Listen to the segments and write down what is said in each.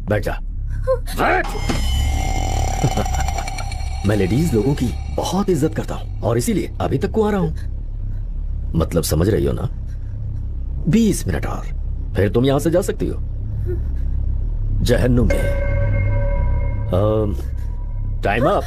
बैठ जा। बैठ। मैं लेडीज लोगों की बहुत इज्जत करता हूं और इसीलिए अभी तक कुंवारा हूं। मतलब समझ रही हो ना? 20 मिनट और फिर तुम यहां से जा सकती हो जहन्नुम में। Time up.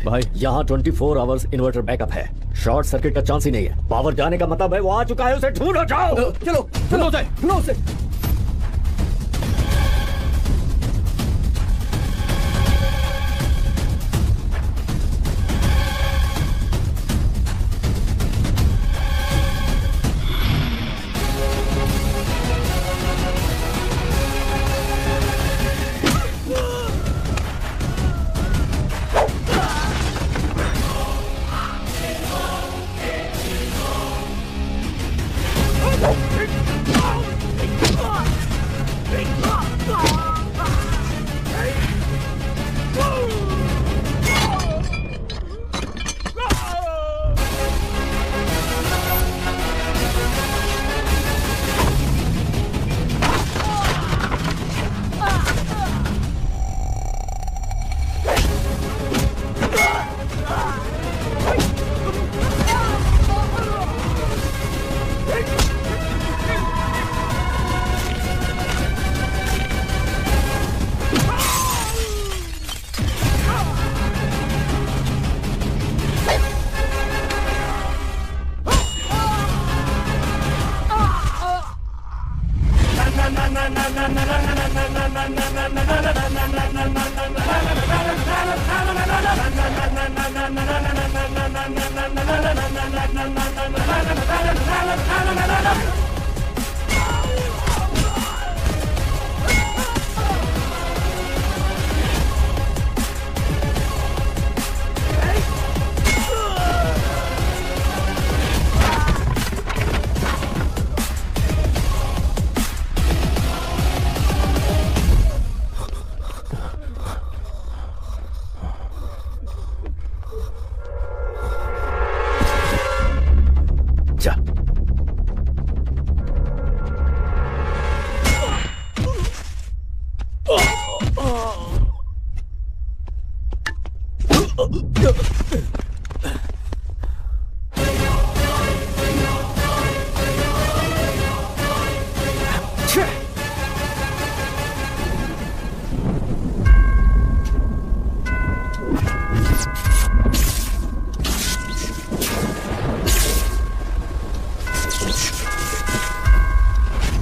भाई यहाँ 24 आवर्स इन्वर्टर बैकअप है। शॉर्ट सर्किट का चांस ही नहीं है। पावर जाने का मतलब है वो आ चुका है, उसे ढूंढो। जाओ चलो चलो उसे, ढूंढो उसे।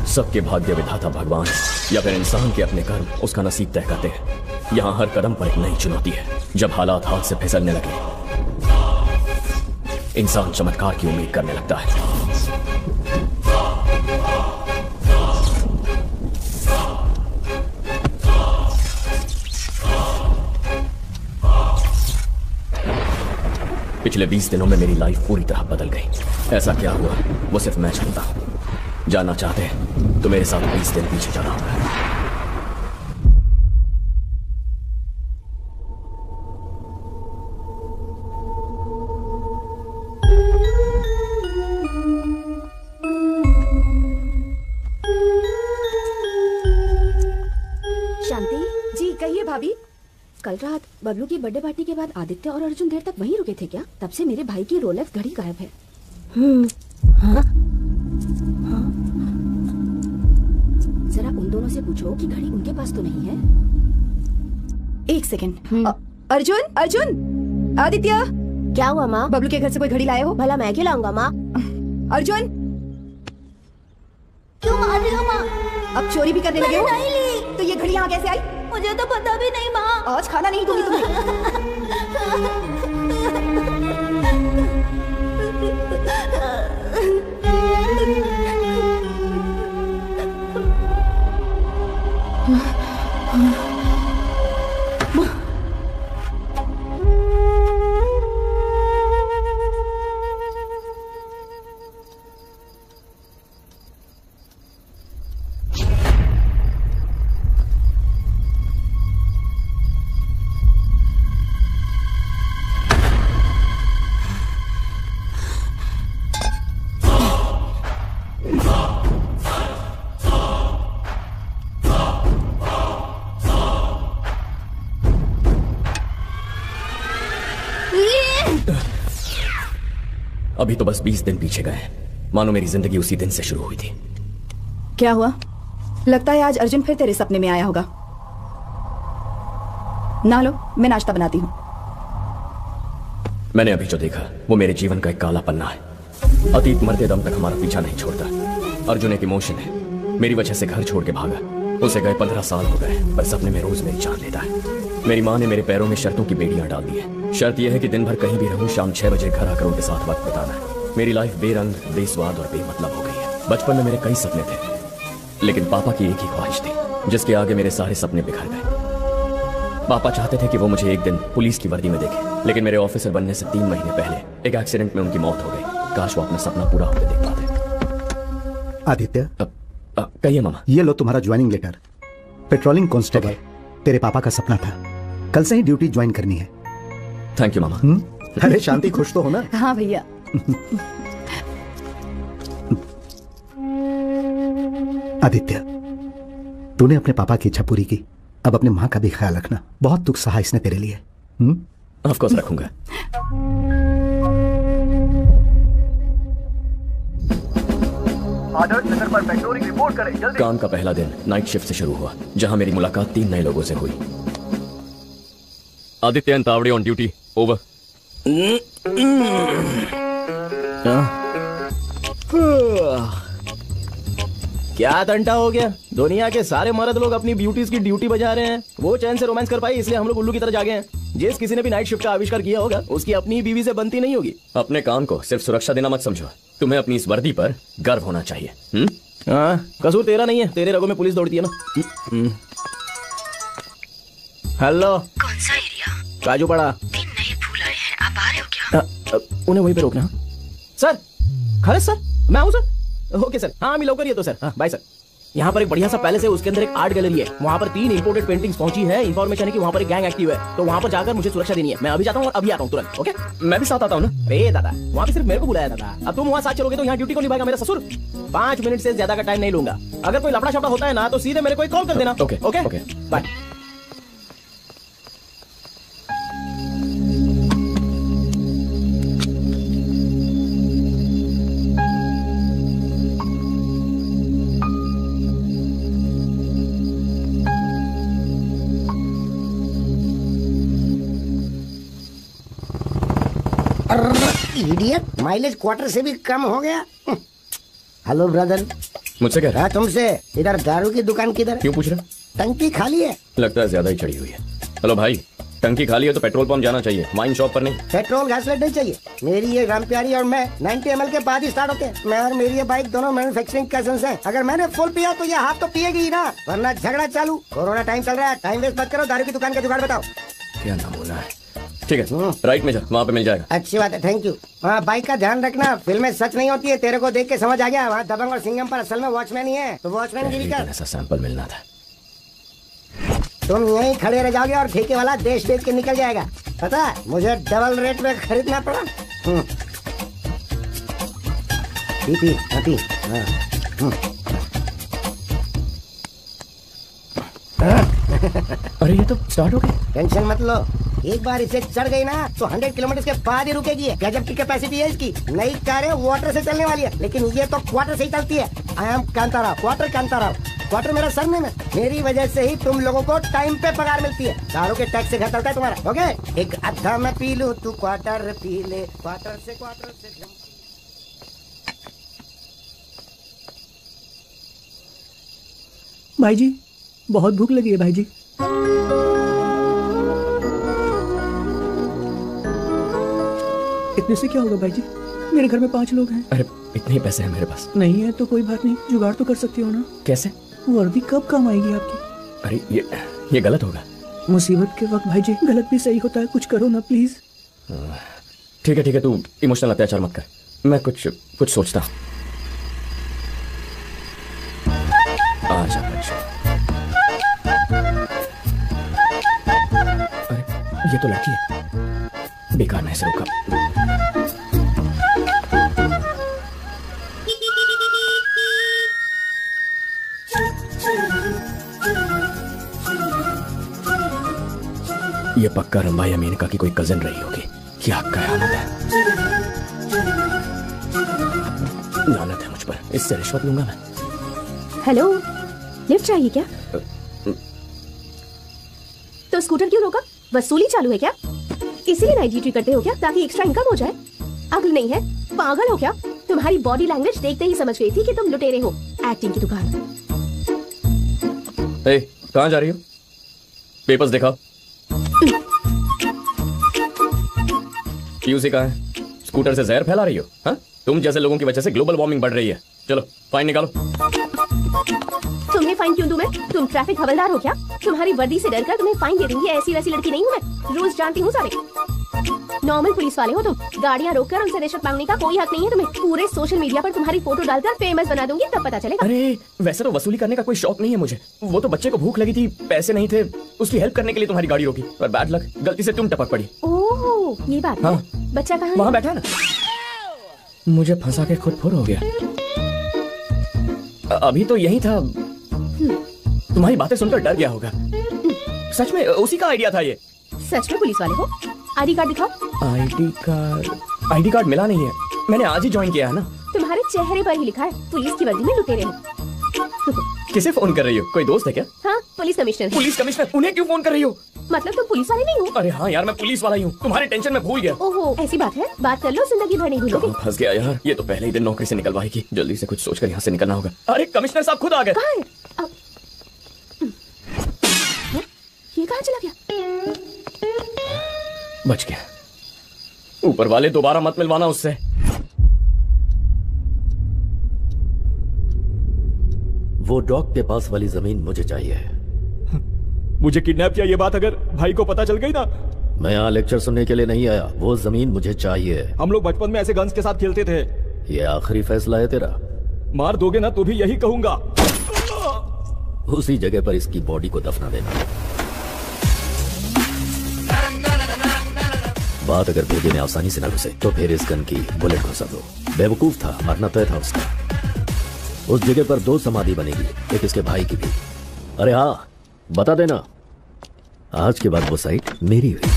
सबके भाग्य विधाता भगवान या फिर इंसान के अपने कर्म उसका नसीब तय करते हैं। यहाँ हर कदम पर एक नई चुनौती है। जब हालात हाथ से फिसलने लगे, इंसान चमत्कार की उम्मीद करने लगता है। पिछले 20 दिनों में मेरी लाइफ पूरी तरह बदल गई। ऐसा क्या हुआ वो सिर्फ मैं जानता हूं। जानना चाहते हैं तो मेरे साथ 20 दिन पीछे जाना होगा। शांति जी, कहिए भाभी। कल रात बबलू की बर्थडे पार्टी के बाद आदित्य और अर्जुन देर तक वहीं रुके थे क्या? तब से मेरे भाई की रोलेक्स घड़ी गायब है। हाँ? जरा उन दोनों से पूछो कि घड़ी उनके पास तो नहीं है। एक सेकंड। अर्जुन, अर्जुन, आदित्य। क्या हुआ माँ? बबलू के घर से कोई घड़ी लाए हो? भला मैं क्यों लाऊंगा माँ? अर्जुन, क्यों मार रही हो माँ? अब चोरी भी करने लगे हो? नहीं ली। तो ये घड़ी यहाँ कैसे आई? मुझे तो पता भी नहीं माँ। आज खाना नहीं दूंगी तुम्हें। अभी तो बस 20 दिन पीछे गए, मानो मेरी जिंदगी उसी दिन से शुरू हुई थी। क्या हुआ? लगता है आज अर्जुन फिर तेरे सपने में आया होगा। ना लो, मैं नाश्ता बनाती हूँ। मैंने अभी जो देखा वो मेरे जीवन का एक काला पन्ना है। अतीत मरते दम तक हमारा पीछा नहीं छोड़ता। अर्जुन एक इमोशन है। मेरी वजह से घर छोड़ के भागा। उसे गए 15 साल हो गए, पर सपने में रोज मेरी जान लेता है। मेरी माँ ने मेरे पैरों में शर्तों की बेड़ियां डाल दी है। शर्त यह है कि दिन भर कहीं भी रहूं, शाम 6 बजे घर आकर उनके साथ वक्त बिताना है। मेरी लाइफ बेरंग, बेस्वाद और बेमतलब हो गई है। बचपन में मेरे कई सपने थे, लेकिन पापा की एक ही ख्वाहिश थी, जिसके आगे मेरे सारे सपने बिखर गए। पापा चाहते थे कि वो मुझे एक दिन पुलिस की वर्दी में देखें, लेकिन मेरे ऑफिसर बनने से 3 महीने पहले एक एक्सीडेंट में उनकी मौत हो गई। काश वो अपना सपना पूरा होते देख पाते। आदित्य, कहिए मामा। ये लो तुम्हारा ज्वाइनिंग लेटर। पेट्रोलिंग कांस्टेबल तेरे पापा का सपना था, कल से ही ड्यूटी ज्वाइन करनी है। थैंक यू मामा। अरे शांति, खुश तो हो ना? हाँ भैया। आदित्य, तूने अपने पापा की इच्छा पूरी की, अब अपने माँ का भी ख्याल रखना। बहुत दुख सहा इसने तेरे लिए। ऑफ कोर्स रखूंगा। आदर्श नगर पर पेट्रोलिंग रिपोर्ट करें जल्दी। काम का पहला दिन नाइट शिफ्ट से शुरू हुआ, जहां मेरी मुलाकात 3 नए लोगों से हुई। Aditya and Tawde on duty, over. क्या तंटा हो गया? दुनिया के सारे मर्द लोग अपनी ब्यूटीज की ड्यूटी बजा रहे हैं। वो चैन से रोमांस कर पाई, इसलिए हम लोग उल्लू की तरह जागे हैं। जिस किसी ने भी नाइट शिफ्ट का आविष्कार किया होगा, उसकी अपनी बीवी से बनती नहीं होगी। अपने काम को सिर्फ सुरक्षा देना मत समझो, तुम्हें अपनी इस वर्दी पर गर्व होना चाहिए। हाँ, कसूर तेरा नहीं है, तेरे रगों में पुलिस दौड़ती है ना। हेलो, कौन सा एरिया? काजू पड़ा। 3 नए फूल आए हैं, आप आ रहे हो क्या? उन्हें वहीं पे रोकना। सर, खरे सर, मैं आऊँ सर? ओके सर, हाँ मैं लौकर ही है तो सर। हाँ बाय सर। यहाँ पर एक बढ़िया सा पैलेस है, उसके अंदर एक आर्ट गैलरी है। वहाँ पर 3 इंपोर्टेड पेंटिंग्स पहुंची है। इन्फॉर्मेशन है कि वहाँ पर एक गैंग एक्टिव है, तो वहाँ पर जाकर मुझे सुरक्षा देनी है। मैं अभी जाता हूँ और अभी आता हूँ तुरंत। ओके, मैं भी साथ आता हूँ ना। अरे दादा, वहाँ पे सिर्फ मेरे को बुलाया था। अब तुम वहाँ साथ चलोगे तो यहाँ ड्यूटी को निभाएगा मेरा ससुर। 5 मिनट से ज्यादा का टाइम नहीं लूंगा। अगर कोई लफड़ा शफड़ा होता है ना, तो सीधे मेरे को कॉल कर देना। Okay okay okay, bye. Idiot, mileage quarter से भी कम हो गया। Hello brother. मुझसे कह रहा है? तुमसे। इधर दारू की दुकान किधर? क्यों पूछ रहा? टंकी खाली है। लगता है ज्यादा ही चढ़ी हुई है। हेलो भाई, टंकी खाली है तो पेट्रोल पंप जाना चाहिए, वाइन शॉप पर नहीं। पेट्रोल घासलेट नहीं चाहिए। मेरी ये राम प्यारी और मैं 90 ml के बाद ही स्टार्ट होते हैं। मैं और मेरी ये बाइक दोनों मैन्युफैक्चरिंग कजन्स हैं। अगर मैंने फुल पिया तो ये हाफ तो पिएगी ही ना, वरना झगड़ा चालू। कोरोना टाइम चल रहा है, टाइम वेस्ट मत करो। दारू की दुकान का जुगाड़ बताओ। क्या नमूना है। ठीक है, राइट में जा, वहाँ पे मिल जाएगा। अच्छी बात है, थैंक यू। हाँ, बाइक का ध्यान रखना, फिल्में सच नहीं होती है। तेरे को देख के समझ आ गया, वहाँ दबंग और सिंघम पर असल में वॉचमैन ही है, तो वॉचमैन गिरी कर। ऐसा सैंपल मिलना था। तुम यहीं खड़े रह जाओगे और ठेके वाला देश बेच के निकल जाएगा। पता है, मुझे डबल रेट में खरीदना पड़ा। P P. अरे ये तो स्टार्ट हो गई। टेंशन मत लो, एक बार इसे चढ़ गई ना तो 100 किलोमीटर के बाद ही रुकेगी। गजब की कैपेसिटी है इसकी। नई कारें वाटर से चलने वाली है, लेकिन ये तो क्वार्टर से ही चलती है। I am Kantarao, quarter Kantarao. Quarter मेरा सरनेम है। मेरी वजह से ही तुम लोगों को टाइम पे पगार मिलती है। दारू के टैक्स से घर चलता है तुम्हारा। ओके, एक अद्धा मैं पी लूं, तू क्वार्टर पी ले। क्वार्टर से भाई जी, बहुत भूख लगी है भाई जी। इतने से क्या होगा भाई जी? मेरे घर में 5 लोग हैं। अरे इतने पैसे हैं मेरे पास। नहीं है तो कोई बात नहीं, जुगाड़ तो कर सकती हो ना। कैसे? वर्दी कब काम आएगी आपकी? अरे ये गलत होगा। मुसीबत के वक्त भाई जी गलत भी सही होता है, कुछ करो ना प्लीज। ठीक है, तू इमोशनल अत्याचार मत कर, मैं कुछ सोचता हूँ। आजा बच्चा। अरे ये तो लड़की है, बेकार मैं इसे रोका। ये पक्का रंबा या मेनका की कोई कजन रही होगी। क्या कयामत है। इससे रिश्वत लूंगा मैं। हेलो, लिफ्ट चाहिए क्या? तो स्कूटर क्यों रोका? वसूली चालू है क्या? इसीलिए नाइट ड्यूटी करते हो क्या, ताकि एक्स्ट्रा इनकम हो जाए? अक्ल नहीं है? पागल हो क्या? तुम्हारी बॉडी लैंग्वेज देखते ही समझ गई थी कि तुम लुटेरे हो। एक्टिंग की दुकान। कहाँ जा रही हो? पेपर्स दिखाओ। पीयूसी कहाँ है? स्कूटर से जहर फैला रही हो? हाँ? तुम जैसे लोगों की वजह से ग्लोबल वार्मिंग बढ़ रही है। चलो फाइन निकालो। तुम्हें फाइन क्यों दूं मैं? तुम ट्रैफिक हवलदार हो क्या? तुम्हारी वर्दी से डरकर तुम्हें फाइन दे दूंगी? ऐसी वैसी लड़की नहीं हूँ मैं, रूल्स जानती हूँ सारे। नॉर्मल पुलिस वाले हो तुम। गाड़ियाँ रोककर उनसे रिश्वत मांगने का कोई हक नहीं है तुम्हें। पूरे सोशल मीडिया पर तुम्हारी फोटो डालकर फेमस बना दूंगी, तब पता चलेगा। अरे वैसे तो वसूली करने का कोई शौक नहीं है मुझे। वो तो बच्चे को भूख लगी थी, पैसे नहीं थे, उसकी हेल्प करने के लिए तुम्हारी गाड़ी रोकी, पर बैड लक, गलती से तुम टपक पड़ी। ओह, ये बात है। बच्चा कहाँ है? वहाँ बैठा है ना। मुझे फंसा के खुद फुर हो गया। अभी तो यही था। तुम्हारी बातें सुनकर डर गया होगा। सच में उसी का आइडिया था ये। सच में पुलिस वाले हो? आईडी कार्ड दिखाओ। आईडी कार्ड मिला नहीं है, मैंने आज ही ज्वाइन किया है ना। तुम्हारे चेहरे पर ही लिखा है पुलिस की वर्दी में लुटेरे हो। किसे फोन कर रही हो? कोई दोस्त है क्या? हाँ, पुलिस कमिश्नर। Police commissioner? उन्हें क्यों फोन कर रही हो? मतलब तुम पुलिस वाले नहीं हो? अरे हाँ यार, मैं पुलिस वाला ही हूँ। तुम्हारी टेंशन में भूल गया। ओहो, ऐसी बात है? बात कर लो, जिंदगी भर नहीं भूलोगे। फंस गया यार, ये तो पहले ही दिन नौकरी से निकलवाएगी। जल्दी से कुछ सोचकर यहाँ से निकलना होगा। अरे कमिश्नर साहब खुद आ गए। कहाँ है? ये कहाँ चला गया? बच गया। ऊपर वाले दोबारा मत मिलवाना उससे। वो डॉग के पास वाली जमीन मुझे चाहिए। मुझे किडनैप किया, ये बात अगर भाई को पता चल गई ना। मैं यहाँ लेक्चर सुनने के लिए नहीं आया, वो जमीन मुझे चाहिए। हम लोग बचपन में ऐसे गन्स के साथ खेलते थे। ये आखिरी फैसला है तेरा? मार दोगे ना तो भी यही कहूंगा। उसी जगह पर इसकी बॉडी को दफना देना। बात अगर भेजे में आसानी से न घुसे तो फिर इस गन की बुलेट घुसा दो। बेवकूफ था, मरना तय था उसका। उस जगह पर 2 समाधि बनेगी, एक इसके भाई की भी। अरे हाँ, बता देना, आज के बाद वो साइट मेरी हुई।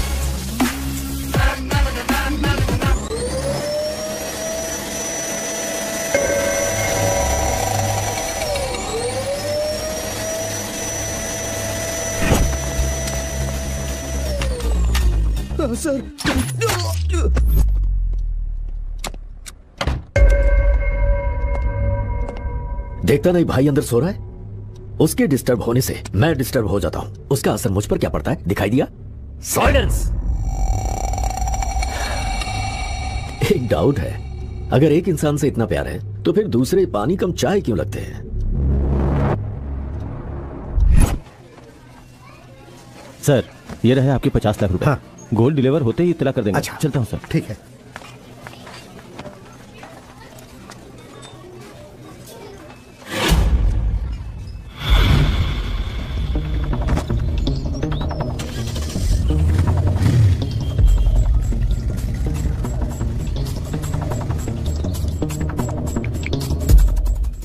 सर, देखता नहीं भाई अंदर सो रहा है? उसके डिस्टर्ब होने से मैं डिस्टर्ब हो जाता हूं। उसका असर मुझ पर क्या पड़ता है, दिखाई दिया? साइलेंस। एक डाउट है, अगर एक इंसान से इतना प्यार है तो फिर दूसरे पानी कम चाय क्यों लगते हैं? सर, ये रहे आपके 50 लाख रुपए। हाँ। गोल्ड डिलीवर होते ही इत्तला कर देंगे। अच्छा, चलता हूँ सर। ठीक है।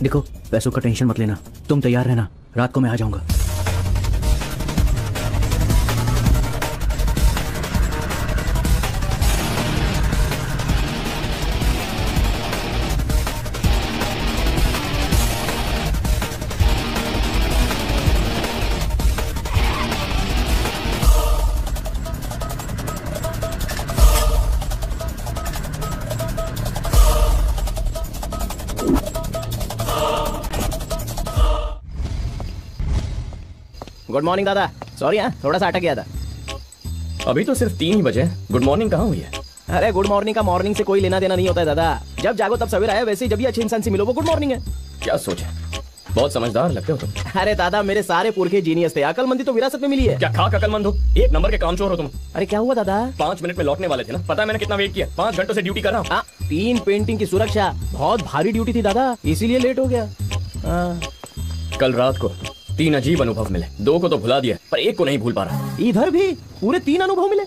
देखो, पैसों का टेंशन मत लेना, तुम तैयार रहना, रात को मैं आ जाऊंगा। गुड मॉर्निंग दादा। सॉरी हाँ, थोड़ा सा अटक गया था। अभी तो सिर्फ 3 ही बजे। गुड मॉर्निंग कहाँ हुई है? अरे गुड मॉर्निंग का मॉर्निंग से कोई लेना देना नहीं होता है दादा। जब जागो तब सवेरा है, वैसे ही जब भी अच्छे इंसान से मिलो वो गुड मॉर्निंग है। क्या सोचे, बहुत समझदार लगते हो तुम। अरे दादा, मेरे सारे पुरखे जीनियस थे, अकलमंदी तो विरासत में मिली है। क्या खाक अकलमंद हो, 1 नंबर के कामचोर हो तुम। अरे क्या हुआ दादा? 5 मिनट में लौटने वाले थे ना, पता है मैंने कितना वेट किया? 5 घंटों से ड्यूटी कर रहा हूँ। 3 पेंटिंग की सुरक्षा, बहुत भारी ड्यूटी थी दादा, इसीलिए लेट हो गया। कल रात को 3 अजीब अनुभव मिले। 2 को तो भुला दिया, पर 1 को नहीं भूल पा रहा। इधर भी पूरे 3 अनुभव मिले।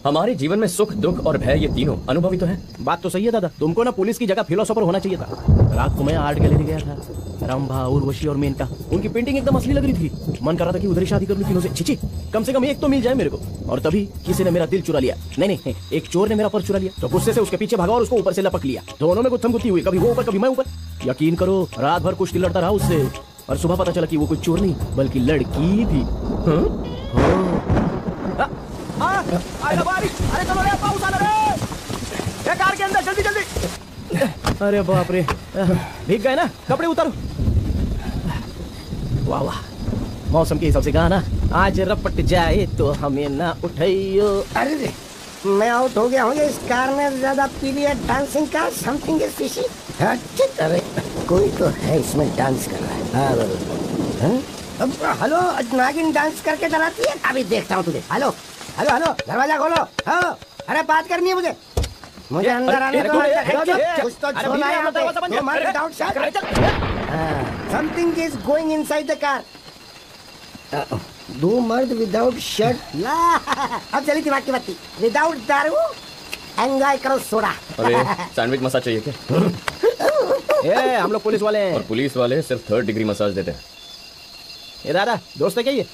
हमारे जीवन में सुख, दुख और भय, ये तीनों अनुभव ही तो है। बात तो सही है दादा, तुमको ना पुलिस की जगह फिलोसोफर होना चाहिए था। रात को मैं आर्ट गैलरी गया था, रंभा, उर्वशी और मेनका, उनकी पेंटिंग एकदम असली लग रही थी। मन कर रहा था कि उधर ही शादी कर लूं तीनों से। छिची, कम से कम एक तो मिल जाए मेरे को। और तभी किसी ने मेरा दिल चुरा लिया। नहीं, एक चोर ने मेरा पर्स चुरा लिया, तो गुस्से से उसके पीछे भागा और उसको ऊपर से लपक लिया। दोनों में गुत्थम गुत्ती हुई, कभी वो ऊपर कभी मैं ऊपर। यकीन करो रात भर कुश्ती लड़ता रहा उससे और सुबह पता चला कि वो कोई चोर नहीं बल्कि लड़की थी। अरे चलो रे, पाउस आ रहा है। कार के अंदर जल्दी जल्दी। अरे बाप रे, भीग गए ना, कपड़े उतारो। वाह वाह, मौसम के हिसाब से गाना आज रपट जाए तो हमें ना उठाइयो। अरे मैं आउट हो गया हूँ, इस कार ने ज्यादा पी लिया डांसिंग का, समथिंग इज फिशी। अरे कोई तो है इसमें डांस कर रहा है। हेलो, नागिन डांस करके डराती है, अभी देखता हूँ तुझे। हेलो हेलो हेलो, दरवाजा खोलो। हाँ, अरे बात करनी है मुझे अंदर आने दो। कुछ तो छोड़ना है यहाँ पे, मार doubt shot. Something is going inside the car. दो मर्द विदाउट शर्ट। अब चली दिमाग की बत्ती। विदाउट दारू एंजॉय करो सोडा। अरे सैंडविच मसाज चाहिए क्या? हम लोग पुलिस वाले हैं। और पुलिस वाले सिर्फ 3rd डिग्री मसाज देते हैं। ये दादा दोस्त है क्या ये?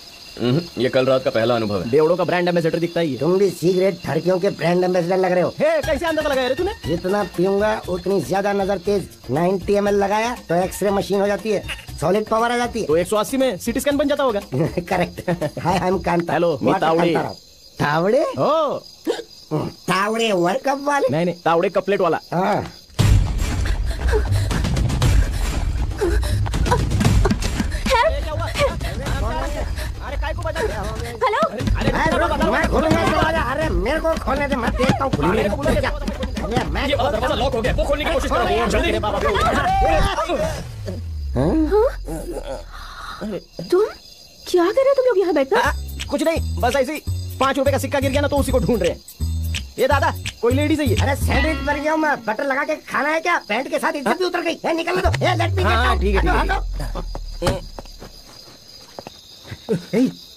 ये कल रात का पहला अनुभव है। बेवड़ों का ब्रांड एम्बेसडर दिखता है ये। तुम भी सिगरेट ठरकियों के ब्रांड एम्बेसडर लग रहे हो। कैसे अंदर लगाया रे तूने? जितना पीऊंगा उतनी ज्यादा नजर तेज। 90 ml लगाया तो एक्सरे मशीन हो जाती है, सॉलिड पावर आ जाती है। तो 180 में सिटी स्कैन बन जाता होगा। Correct. Hi, I am Kanta. Hello, मैं तावड़े। तावड़े? ओ तावड़े वर्ल्ड कप वाले? नहीं, तावड़े कपलेट वाला। हाँ। हेलो, अरे मेरे को खोलने दे, मैं देखता हूँ। ये वाला दरवाजा लॉक हो गया, वो खोलने की कोशिश कर रहा हूँ। जल्दी। तुम क्या कर रहे हो तुम लोग यहाँ बैठकर? कुछ नहीं, बस ऐसे ही 5 रुपए का सिक्का गिर गया ना तो उसी को ढूंढ रहे हैं। ये दादा कोई लेडीज है ये? अरे सैंडविच बन गया हूँ मैं, बटर लगा के खाना है क्या? पैंट के साथ इज्जत भी उतर गई। निकल दो। Let me gate. ठीक है।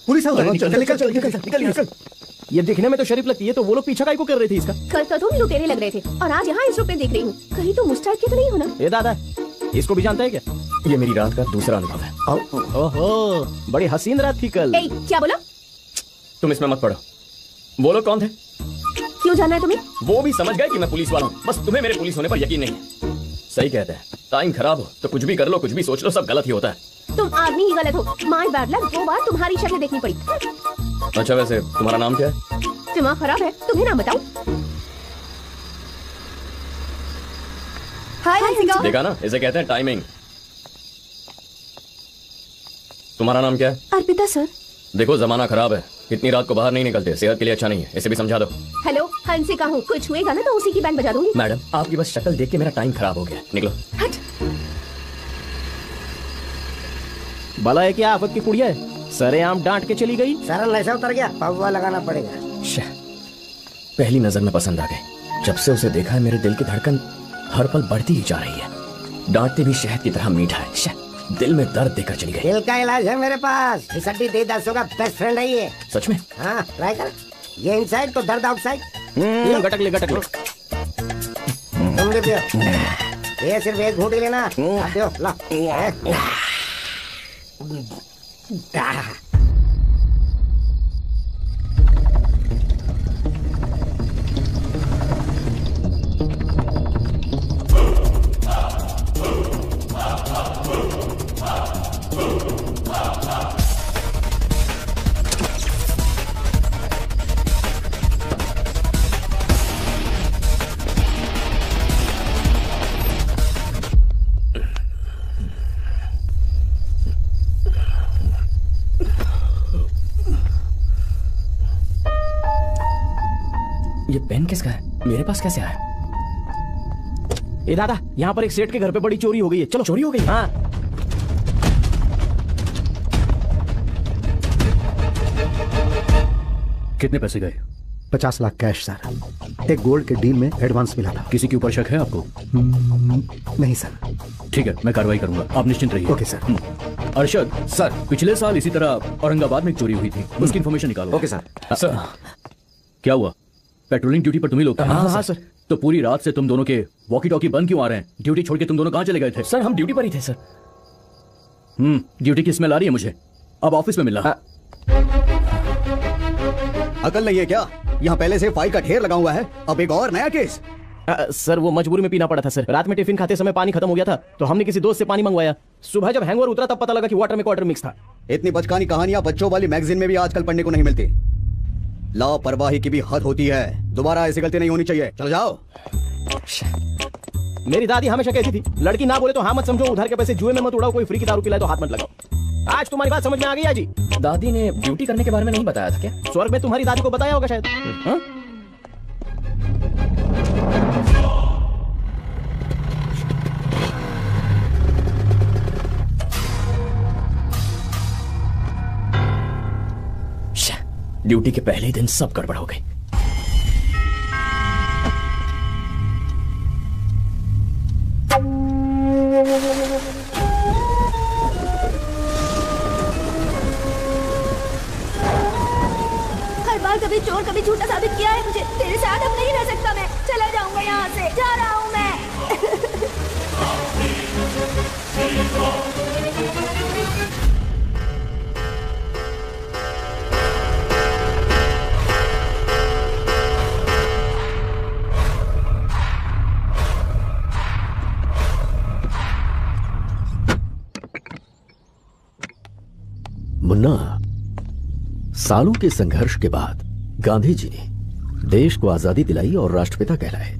पुलिस निकल। ये दिखने में तो शरीफ लगती है, तो वो लोग पीछा काहे को कर रहे थे इसका? कल तो तुम लुटेरे लग रहे थे और आज यहाँ इस रूप में देख रही हूँ। कहीं तो मुस्टैड के तो नहीं हो ना? ये दादा इसको भी जानता है क्या? ये मेरी रात का दूसरा अनुभव है। ओहो, बड़ी हसीन रात थी कल। क्या बोला? तुम इसमें मत पड़ो। वो लोग कौन थे? क्यों जानना है तुम्हें? वो भी समझ गए कि मैं पुलिस वाला हूँ, बस तुम्हें मेरे पुलिस होने पर यकीन नहीं है। सही कहते हैं, टाइम खराब हो तो कुछ भी कर लो, कुछ भी सोच लो, सब गलत ही होता है। तुम आदमी ही गलत हो। माय बैड लक, 2 बार तुम्हारी शक्ल देखनी पड़ी। अच्छा, वैसे तुम्हारा नाम क्या है? दिमाग खराब है, तुम्हें नाम बताओ। हाय हंसिका। देखा ना, इसे कहते हैं टाइमिंग। तुम्हारा नाम क्या है? अर्पिता सर। देखो जमाना खराब है, इतनी रात को बाहर नहीं निकलते, सेहत के लिए अच्छा नहीं है, इसे भी समझा दो। हेलो, हंसिका हूँ, कुछ हुएगा ना तो उसी की बैंड बजा दूंगी। मैडम, आपकी बस शक्ल देख के मेरा टाइम खराब हो गया, निकलो। हट। भला है क्या आफत की कुड़िया है, सरेआम डांट के चली गई। सारा नशा उतर गया, पौवा लगाना पड़ेगा। पहली नजर में पसंद आ गई, जब से उसे देखा है मेरे दिल की धड़कन हर पल बढ़ती ही जा रही है। डांटते भी शहद की तरह मीठा है, दिल में दर्द देकर चली गई। दिल का इलाज है मेरे पास, फिसड्डी देवदासों का बेस्ट फ्रेंड है ये। सच में? हाँ, ट्राई कर। ये इनसाइड तो दर्द आउटसाइड। गटक ले। तुम भी पियो। ये सिर्फ एक घूंटी लेना। आप पियो, ला। ये पेन किसका है? मेरे पास कैसे आया? ए दादा, यहाँ पर एक सेठ के घर पे बड़ी चोरी हो गई है। चलो। चोरी हो गई? हाँ। कितने पैसे गए? 50 लाख कैश सर। एक गोल्ड के डील में एडवांस मिला था। किसी के ऊपर शक है आपको? नहीं सर। ठीक है, मैं कार्रवाई करूंगा, आप निश्चिंत रहिए। Okay sir. अरशद सर, पिछले साल इसी तरह औरंगाबाद में एक चोरी हुई थी, उसकी इन्फॉर्मेशन निकालो। Okay sir. सर क्या हुआ? पेट्रोलिंग ड्यूटी पर तुम ही लोग थे? हाँ सर। तो पूरी रात से तुम दोनों के वॉकी टॉकी बंद क्यों आ रहे हैं? ड्यूटी छोड़ के तुम दोनों कहाँ चले गए थे? सर हम ड्यूटी पर ही थे सर। ड्यूटी की स्मेल आ रही है मुझे, अब ऑफिस में मिलना। अकल नहीं है क्या? यहाँ पहले से फाइल का ढेर लगा हुआ है, अब एक और नया केस। सर वो मजबूरी में पीना पड़ा था सर। रात में टिफिन खाते समय पानी खत्म हो गया था तो हमने किसी दोस्त से पानी मंगवाया। सुबह जब हैंगओवर उतरा तब पता लगा कि वाटर में क्वार्टर मिक्स था। इतनी बचकानी कहानियां बच्चों वाली मैगजीन में भी आजकल पढ़ने को नहीं मिलती। लापरवाही की भी हद होती है। दोबारा ऐसी गलती नहीं होनी चाहिए। चलो जाओ। मेरी दादी हमेशा कहती थी लड़की ना बोले तो हाँ मत समझो, उधार के पैसे जुए में मत उड़ाओ, कोई फ्री की दारू पिलाए तो हाथ मत लगाओ। आज तुम्हारी बात समझ में आ गई है जी। दादी ने ड्यूटी करने के बारे में नहीं बताया था क्या? स्वर्ग में तुम्हारी दादी को बताया होगा शायद। हाँ? ड्यूटी के पहले ही दिन सब गड़बड़ हो गई। हर बार कभी चोर कभी झूठा साबित किया है मुझे। तेरे साथ अब नहीं रह सकता मैं। चला जाऊंगा यहाँ से। जा रहा हूँ मैं। मुन्ना, सालों के संघर्ष के बाद गांधी जी ने देश को आजादी दिलाई और राष्ट्रपिता कहलाए,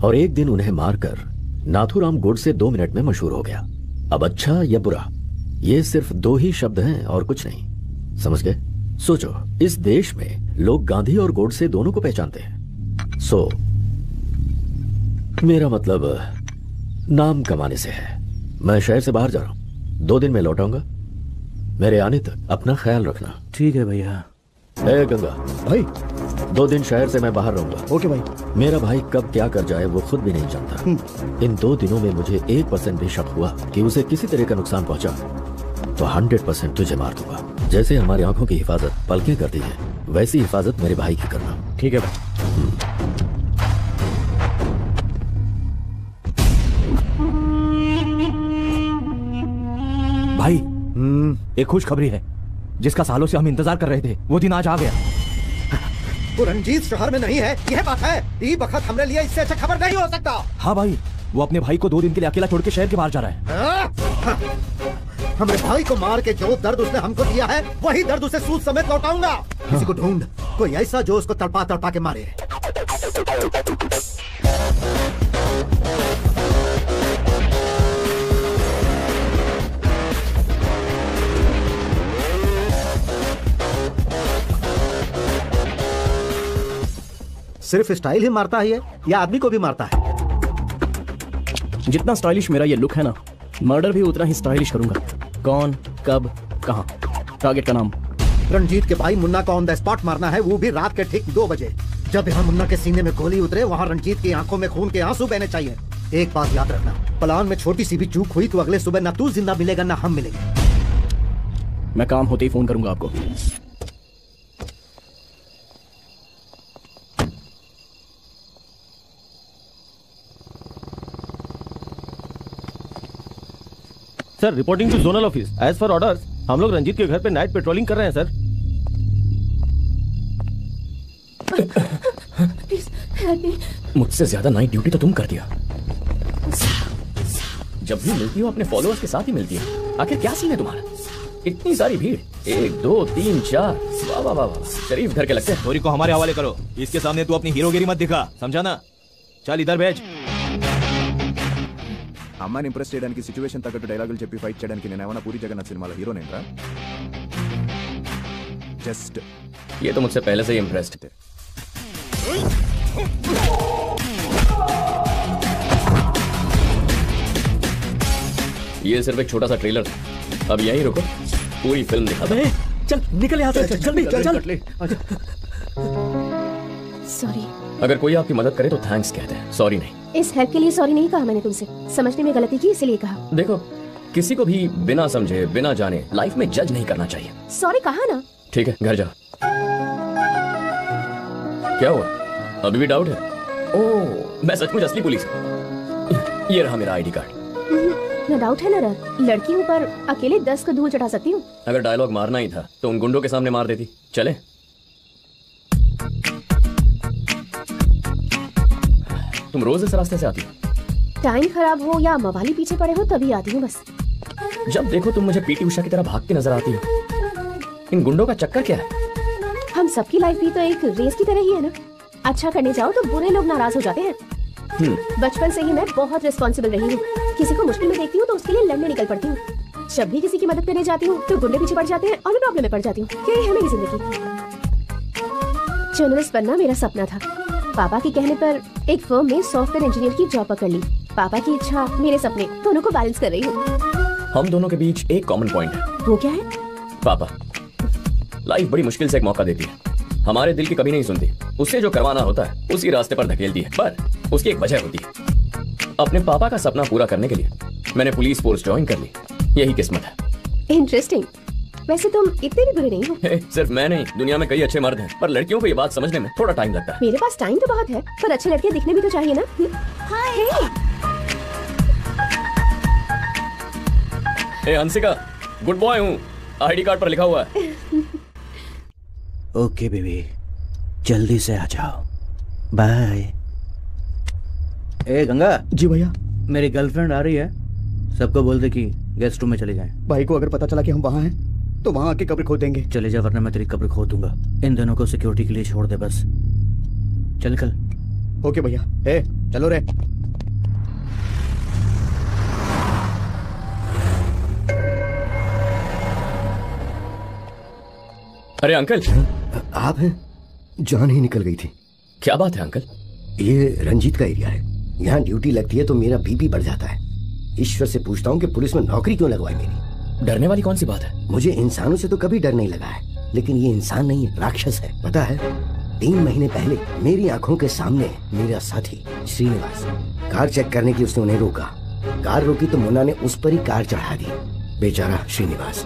और एक दिन उन्हें मारकर नाथूराम गोडसे 2 मिनट में मशहूर हो गया। अब अच्छा या बुरा, ये सिर्फ 2 ही शब्द हैं और कुछ नहीं। समझ गए? सोचो, इस देश में लोग गांधी और गोडसे दोनों को पहचानते हैं। सो मेरा मतलब नाम कमाने से है। मैं शहर से बाहर जा रहा हूं, 2 दिन में लौट आऊंगा। मेरे आने तक अपना ख्याल रखना। ठीक है भैया। ए गंगा भाई, 2 दिन शहर से मैं बाहर रहूंगा। ओके भाई। मेरा भाई कब क्या कर जाए वो खुद भी नहीं जानता। इन 2 दिनों में मुझे 1% भी शक हुआ कि उसे किसी तरह का नुकसान पहुंचा तो 100% तुझे मार दूंगा। जैसे हमारी आंखों की हिफाजत पलकें करती है, वैसी हिफाजत मेरे भाई की करना। ठीक है भाई। भाई एक खुशखबरी है जिसका सालों से हम इंतजार कर रहे थे, वो दिन आज आ गया। वो रंजीत शहर में नहीं है, यह बात है। ई वक्त हमने लिए इससे अच्छा खबर नहीं हो सकता। हाँ भाई, वो अपने भाई को 2 दिन के लिए अकेला छोड़ के शहर के बाहर जा रहा है। हमारे भाई को मार के जो दर्द उसने हमको दिया है, वही दर्द उसे सूद समेत लौटाऊंगा। किसी को ढूंढ, कोई ऐसा जो उसको तड़पा तड़पा के मारे। सिर्फ स्टाइल ही मारता है या आदमी को भी मारता है? जितना स्टाइलिश मेरा ये लुक है ना, मर्डर भी उतना ही स्टाइलिश करूंगा। कौन, कब, कहां, टारगेट का नाम। रणजीत के भाई मुन्ना को ऑन द स्पॉट मारना है, वो भी रात के ठीक 2 बजे। जब यहाँ मुन्ना के सीने में गोली उतरे, वहाँ रंजीत की आंखों में खून के आंसू बहने चाहिए। एक बात याद रखना, प्लान में छोटी सी भी चूक हुई तो अगले सुबह ना तू जिंदा मिलेगा ना हम मिलेंगे। मैं काम होते ही फोन करूंगा आपको। Sir, reporting to zonal office. As for orders, हम लोग रंजीत के घर पे नाइट पेट्रोलिंग कर रहे हैं सर। मुझसे ज्यादा नाइट ड्यूटी तो तुम कर दिया। जब भी मिलती हो अपने फॉलोअर्स के साथ ही मिलती हो। आखिर क्या सीन है तुम्हारा? इतनी सारी भीड़, 1 2 3 4। वाह वाह वाह, शरीफ घर के लगते हैं। स्टोरी को हमारे हवाले करो, इसके सामने तू अपनी हीरोगिरी मत दिखा, समझा ना? चल इधर भेज। అమ్మాయిని ఇంప్రెస్ చేయడానికి సిచ్యువేషన్ తగ్గట్టు డైలాగులు చెప్పి ఫైట్ చేయడానికి నేను ఏమైనా పూరి జగన్నాథ్ సినిమాలో హీరోనేంట్రా? జస్ట్ ये तो मुझसे पहले से ही इम्प्रेस्ड थे। ये सिर्फ एक छोटा सा ट्रेलर था, अब यहीं रुको, पूरी फिल्म दिखा। चल निकल यहाँ से, जल्दी चल। सॉरी। अगर कोई आपकी मदद करे तो थैंक्स कहते हैं, सॉरी नहीं। इस हेल्प के लिए सॉरी नहीं कहा मैंने तुमसे, समझने में गलती की इसलिए कहा। देखो, किसी को भी बिना समझे बिना जाने लाइफ में जज नहीं करना चाहिए। सॉरी कहा ना। ठीक है, घर जा। क्या हुआ, अभी भी डाउट है? ओह, मैं सचमुच असली पुलिस हूँ। ये रहा मेरा आईडी कार्ड। न डाउट है न रहा, लड़की हूँ पर अकेले 10 को धूल चढ़ा सकती हूँ। अगर डायलॉग मारना ही था तो उन गुंडों के सामने मार देती। चले। तुम रोज इस रास्ते से आती हो? टाइम खराब हो या मवाली पीछे पड़े हो तभी आती हूँ बस। जब देखो तुम मुझे पीटी उषा की तरह भागती नजर आती हो। इन गुंडों का चक्कर क्या है? हम सबकी लाइफ भी तो एक रेस की तरह ही है ना। अच्छा करने जाओ तो बुरे लोग नाराज हो जाते हैं। बचपन से ही मैं बहुत रिस्पॉन्सिबल रही हूँ। किसी को मुश्किल में देखती हूँ तो उसके लिए लड़ने निकल पड़ती हूँ। जब भी किसी की मदद करने जाती हूँ तो गुंडे पीछे पड़ जाते हैं और मैं प्रॉब्लम में पड़ जाती हूँ। यही है मेरी जिंदगी। जर्नलिस्ट बनना मेरा सपना था। पापा के कहने पर एक फर्म में सॉफ्टवेयर इंजीनियर की जॉब पकड़ ली। पापा की इच्छा, मेरे सपने, दोनों को बैलेंस कर रही हूँ। हम दोनों के बीच एक कॉमन पॉइंट है। वो क्या है? पापा। लाइफ बड़ी मुश्किल से एक मौका देती है। हमारे दिल की कभी नहीं सुनती। उससे जो करवाना होता है उसी रास्ते पर धकेलती है, पर उसकी एक वजह होती है। अपने पापा का सपना पूरा करने के लिए मैंने पुलिस फोर्स ज्वाइन कर ली। यही किस्मत है। इंटरेस्टिंग। वैसे तुम इतने भी बुरे नहीं हो। सिर्फ मैं नहीं, दुनिया में कई अच्छे मर्द हैं, पर लड़कियों को ये बात समझने में थोड़ा टाइम लगता है। मेरे पास टाइम तो बहुत है, पर अच्छे लड़के दिखने भी तो चाहिए ना। हे हंसिका, गुड बॉय हूँ, आईडी कार्ड पर लिखा हुआ है। ओके बेबी, जल्दी से आ जाओ। बाय। ए गंगा। जी भैया। मेरी गर्लफ्रेंड आ रही है, सबको बोल दे कि गेस्ट रूम में चले जाएं। भाई को अगर पता चला कि हम वहाँ हैं तो वहाँ आके कब्र खोद देंगे। चले जा वरना मैं तेरी कब्र खोद दूंगा। इन दोनों को सिक्योरिटी के लिए छोड़ दे बस। चल निकल। ओके भैया। ए चलो रे। अरे अंकल। आप हैं? जान ही निकल गई थी। क्या बात है अंकल? ये रंजीत का एरिया है। यहाँ ड्यूटी लगती है तो मेरा बीपी बढ़ जाता है। ईश्वर से पूछता हूँ कि पुलिस में नौकरी क्यों लगवाई मेरी। डरने वाली कौन सी बात है? मुझे इंसानों से तो कभी डर नहीं लगा है, लेकिन ये इंसान नहीं है, राक्षस है। पता है, 3 महीने पहले मेरी आंखों के सामने मेरा साथी श्रीनिवास कार चेक करने की उसने उन्हें रोका। कार रोकी तो मुन्ना ने उस पर ही कार चढ़ा दी। बेचारा श्रीनिवास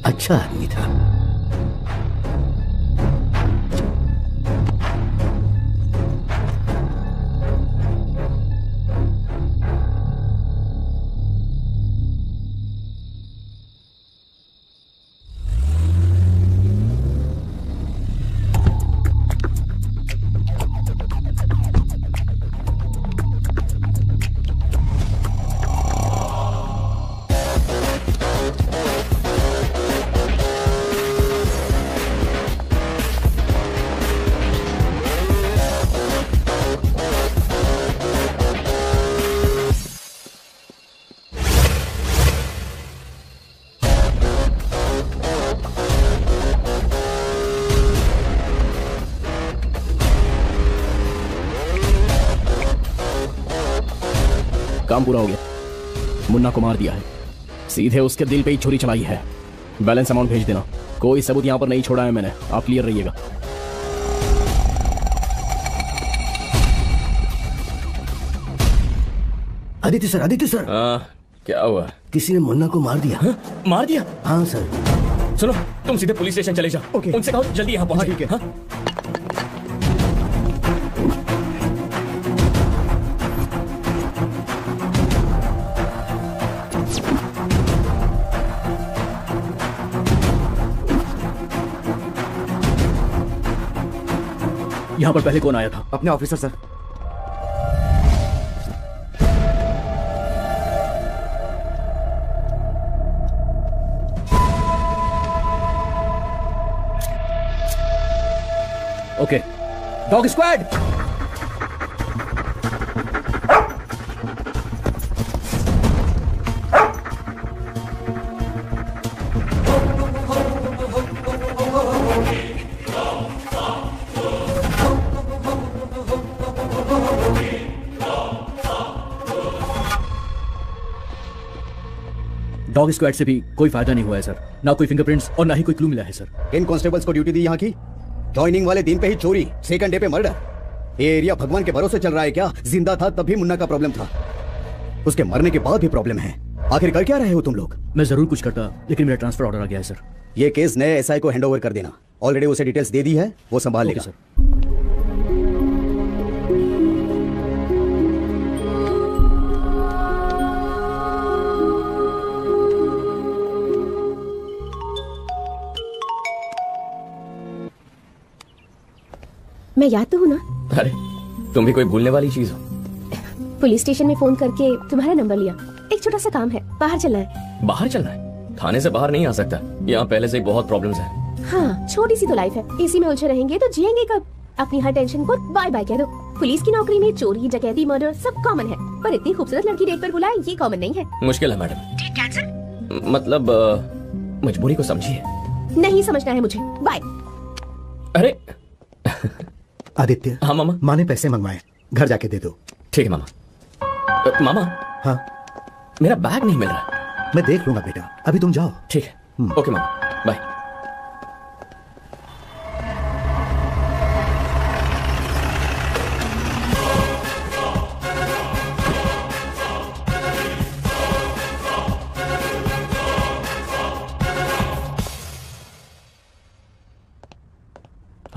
अच्छा आदमी था। काम पूरा हो गया। मुन्ना को मार दिया है, सीधे उसके दिल पे ही छुरी चलाई है। बैलेंस अमाउंट भेज देना। कोई सबूत यहाँ पर नहीं छोड़ा है मैंने, आप क्लियर रहिएगा। Aditya sir, Aditya sir. क्या हुआ? किसी ने मुन्ना को मार दिया। मार दिया? हाँ सर। सुनो, तुम सीधे पुलिस स्टेशन चले जाओ। उनसे कहो जल्दी यहाँ पहुंचे। ठीक है। यहाँ पर पहले कौन आया था? अपने officer sir. Okay, dog squad. Dog squad से भी कोई फायदा नहीं हुआ है सर। ना कोई फिंगरप्रिंट्स और ना ही कोई क्लू मिला है सर। इन कांस्टेबल्स को ड्यूटी दी यहाँ की। ज्वाइनिंग वाले दिन पे ही चोरी, सेकंड डे पे मर्डर। ये एरिया भगवान के भरोसे चल रहा है क्या? जिंदा था तब भी मुन्ना का प्रॉब्लम था, उसके मरने के बाद भी प्रॉब्लम है। आखिर कर क्या रहे हो तुम लोग? मैं जरूर कुछ करता, लेकिन मेरा ट्रांसफर ऑर्डर आ गया है सर। ये केस नए एसआई को हैंडओवर कर देना। ऑलरेडी उसे डिटेल्स दे दी है, वो संभाल लेगा। सर। मैं याद तो हूँ ना? अरे तुम भी कोई भूलने वाली चीज हो। पुलिस स्टेशन में फोन करके तुम्हारा नंबर लिया। एक छोटा सा काम है, बाहर चलना है। बाहर चलना है? थाने से बाहर नहीं आ सकता, यहाँ पहले से ही बहुत प्रॉब्लम्स हैं। हाँ, छोटी सी तो लाइफ है, इसी में उलझे रहेंगे तो जिएंगे कब? अपनी हर टेंशन को बाय बाय कह दो। पुलिस की नौकरी में चोरी, डकैती, मर्डर सब कॉमन है, पर इतनी खूबसूरत लड़की डेट पर बुलाए ये कॉमन नहीं है। मुश्किल है मैडम। मतलब मजबूरी को समझिए। नहीं समझना है मुझे, बाय। अरे आदित्य। हाँ मामा। माँ ने पैसे मंगवाए, घर जाके दे दो। ठीक है मामा। मामा। हाँ। मेरा बैग नहीं मिल रहा। मैं देख लूंगा बेटा, अभी तुम जाओ। ठीक है। ओके मामा, बाय।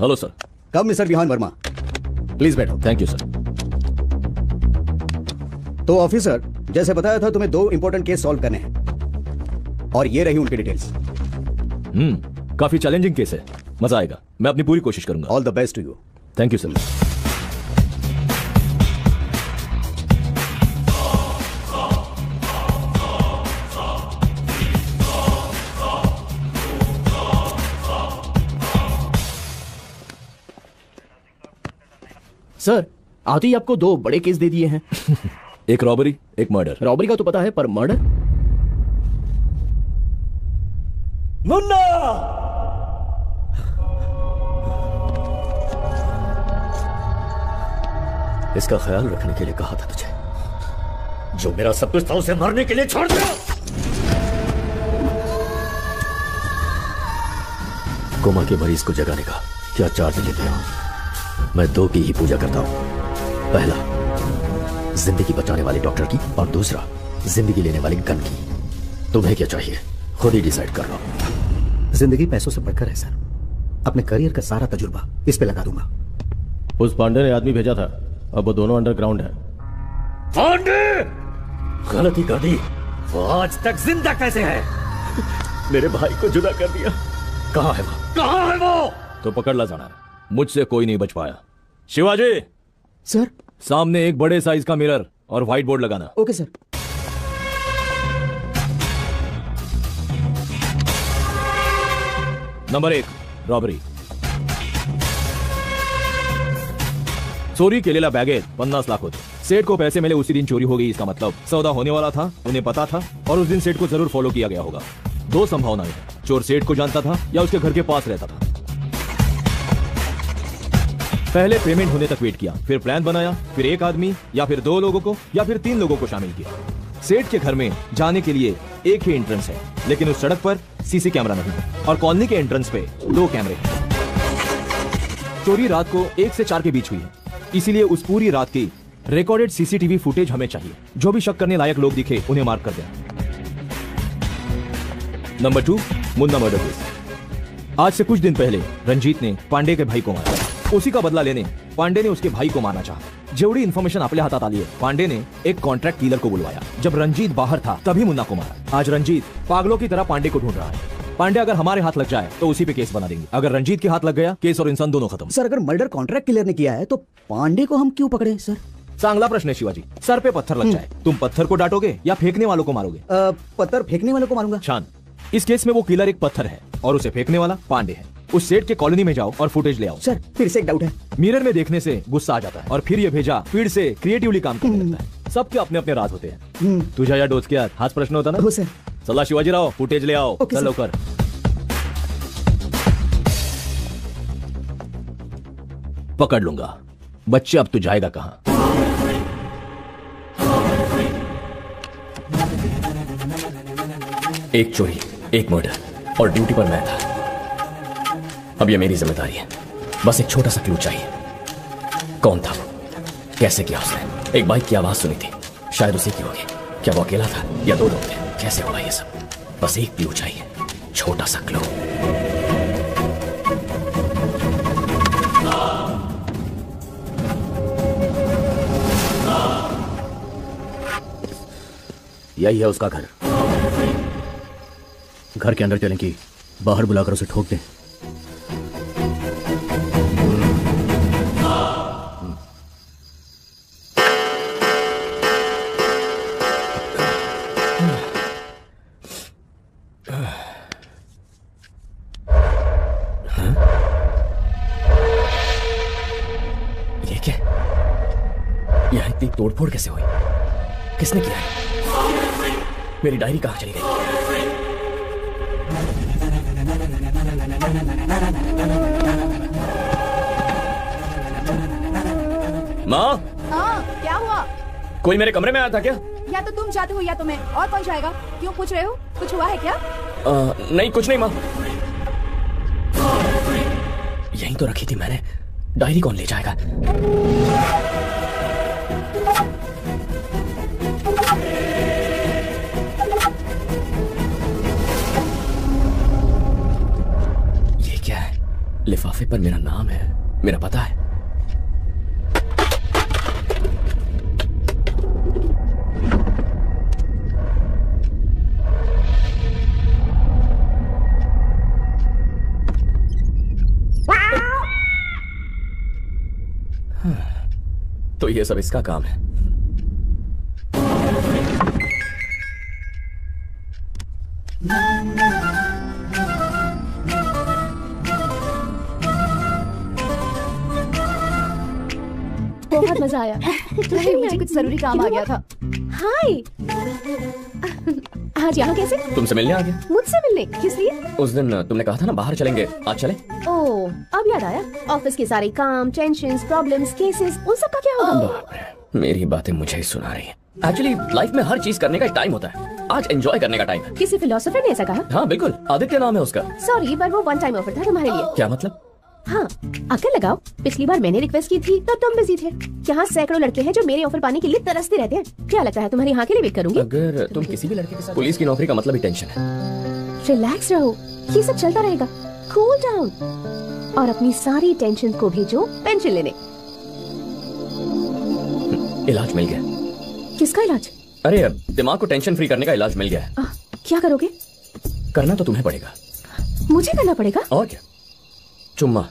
Hello sir. कब मिस्टर विहान वर्मा, प्लीज बैठो। Thank you sir. तो ऑफिसर, जैसे बताया था तुम्हें 2 इंपॉर्टेंट केस सॉल्व करने हैं और ये रही उनकी डिटेल्स। काफी चैलेंजिंग केस है, मजा आएगा। मैं अपनी पूरी कोशिश करूंगा। All the best to you. Thank you sir. Sir, आते ही आपको 2 बड़े केस दे दिए हैं। एक रॉबरी, एक मर्डर। रॉबरी का तो पता है, पर मर्डर? मुन्ना! इसका ख्याल रखने के लिए कहा था तुझे। जो मेरा सब कुछ था उसे मरने के लिए छोड़ दिया। कोमा के मरीज को जगाने का क्या चार्ज लेते हो? मैं 2 की ही पूजा करता हूं। पहला, जिंदगी बचाने वाले डॉक्टर की, और दूसरा, जिंदगी लेने वाले गन की। तुम्हें क्या चाहिए खुद ही डिसाइड कर लो। जिंदगी पैसों से बढ़कर है सर। अपने करियर का सारा तजुर्बा इस पे लगा दूंगा। उस पांडे ने आदमी भेजा था, अब वो दोनों अंडरग्राउंड है। पांडे! गलती कर दी। वो आज तक जिंदा कैसे है? मेरे भाई को जुदा कर दिया। कहाँ है वो? कहाँ है वो? तो पकड़ ला जाना। मुझसे कोई नहीं बच पाया। शिवाजी सर, सामने एक बड़े साइज का मिरर और व्हाइट बोर्ड लगाना। Okay sir. Number 1, robbery. चोरी केलेला बॅगेत 50 लाख होते। सेठ को पैसे मिले उसी दिन चोरी हो गई। इसका मतलब सौदा होने वाला था, उन्हें पता था, और उस दिन सेठ को जरूर फॉलो किया गया होगा। 2 संभावनाएं हैं, चोर सेठ को जानता था या उसके घर के पास रहता था। पहले पेमेंट होने तक वेट किया, फिर प्लान बनाया, फिर एक आदमी या फिर 2 लोगों को या फिर 3 लोगों को शामिल किया। सेठ के घर में जाने के लिए एक ही एंट्रेंस है, लेकिन उस सड़क पर सीसी कैमरा नहीं है और कॉलोनी के एंट्रेंस पे 2 कैमरे हैं। चोरी रात को 1 से 4 के बीच हुई है, इसीलिए उस पूरी रात की रिकॉर्डेड सीसीटीवी फुटेज हमें चाहिए। जो भी शक करने लायक लोग दिखे उन्हें मार्क कर देना। Number 2, Munna murder case. आज से कुछ दिन पहले रंजीत ने पांडे के भाई को मारा। उसी का बदला लेने पांडे ने उसके भाई को मारना चाहा। जेवढी इन्फॉर्मेशन आपल्या हातात आली आहे, पांडे ने एक कॉन्ट्रैक्ट किलर को बुलवाया। जब रंजीत बाहर था तभी मुन्ना को मारा। आज रंजीत पागलों की तरह पांडे को ढूंढ रहा है। पांडे अगर हमारे हाथ लग जाए तो उसी पे केस बना देंगे। अगर रंजीत के हाथ लग गया, केस और इंसान दोनों खत्म। सर, अगर मर्डर कॉन्ट्रैक्ट किलर ने किया है तो पांडे को हम क्यों पकड़े सर? चांगला प्रश्न है शिवाजी। सर पे पत्थर लग जाए, तुम पत्थर को डांटोगे या फेंकने वालों को मारोगे? पत्थर फेंकने वालों को मारूंगा। शान, इस केस में वो किलर एक पत्थर है और उसे फेंकने वाला पांडे है। उस सेठ के कॉलोनी में जाओ और फुटेज ले आओ। सर, फिर से एक डाउट है। मिरर में देखने से गुस्सा आ जाता है और फिर ये भेजा फिर से क्रिएटिवली काम करने लगता है। सबके अपने अपने राज होते हैं। तुझ्या या डोचक्यात हाच प्रश्न होता ना? हो सर। चला शिवाजीराव, फुटेज ले आओ। चल लवकर। पकड़ लूंगा। बच्चे, अब तू जाएगा कहां? एक चोरी, एक मर्डर और ड्यूटी पर मैं था। अब ये मेरी जिम्मेदारी है। बस एक छोटा सा क्लू चाहिए। कौन था वो? कैसे किया उसने? एक बाइक की आवाज सुनी थी, शायद उसी की होगी। क्या वो अकेला था या 2 लोग थे? कैसे हुआ ये सब? बस एक क्लू चाहिए, छोटा सा क्लू। यही है उसका घर। घर के अंदर चलें कि बाहर बुलाकर उसे ठोक दें? रिपोर्ट कैसे हुई? किसने किया है? मेरी डायरी कहाँ चली गई? माँ, हाँ, क्या हुआ? कोई मेरे कमरे में आया था क्या? या तो तुम जाते हो या तो मैं, और कौन जाएगा? क्यों पूछ रहे हो? कुछ हुआ है क्या? नहीं, कुछ नहीं माँ। यहीं तो रखी थी मैंने। डायरी कौन ले जाएगा? ये क्या है? लिफाफे पर मेरा नाम है, मेरा पता है। तो ये सब इसका काम है। बहुत मजा आया। मुझे कुछ जरूरी काम आ गया था। हाय, आज यहाँ कैसे? तुमसे मिलने आ गया। मुझसे मिलने? किस लिए? उस दिन तुमने कहा था ना बाहर चलेंगे, आज चले? ओह, अब याद आया। ऑफिस के सारे काम, टेंशन्स, प्रॉब्लम्स, केसेस, उन सब का क्या होगा? बाप रे, मेरी बातें मुझे ही सुना रही है। एक्चुअली लाइफ में हर चीज करने का एक टाइम होता है। आज एंजॉय करने का टाइम है। किसी फिलोसोफर ने ऐसा कहा? हाँ बिल्कुल, आदित्य नाम है उसका। सॉरी, पर वो वन टाइम ऑफर था तुम्हारे लिए। क्या मतलब? हाँ, अकल लगाओ। पिछली बार मैंने रिक्वेस्ट की थी तो तुम बिजी थे। यहाँ सैकड़ों लड़के हैं जो मेरे ऑफर पाने के लिए तरसते रहते हैं। क्या लगता है तुम्हारी हाँ के लिए वेट करूंगी? अगर तुम किसी भी लड़के के साथ, पुलिस की नौकरी का मतलब ही टेंशन है। रिलैक्स रहो, ये सब चलता रहेगा। कूल डाउन और अपनी सारी टेंशन को भेजो पेंशन लेने। इलाज मिल गया। किसका इलाज? अरे दिमाग को टेंशन फ्री करने का इलाज मिल गया है। क्या करोगे? करना तो तुम्हें पड़ेगा। मुझे करना पड़ेगा? और क्या? चुम्मा।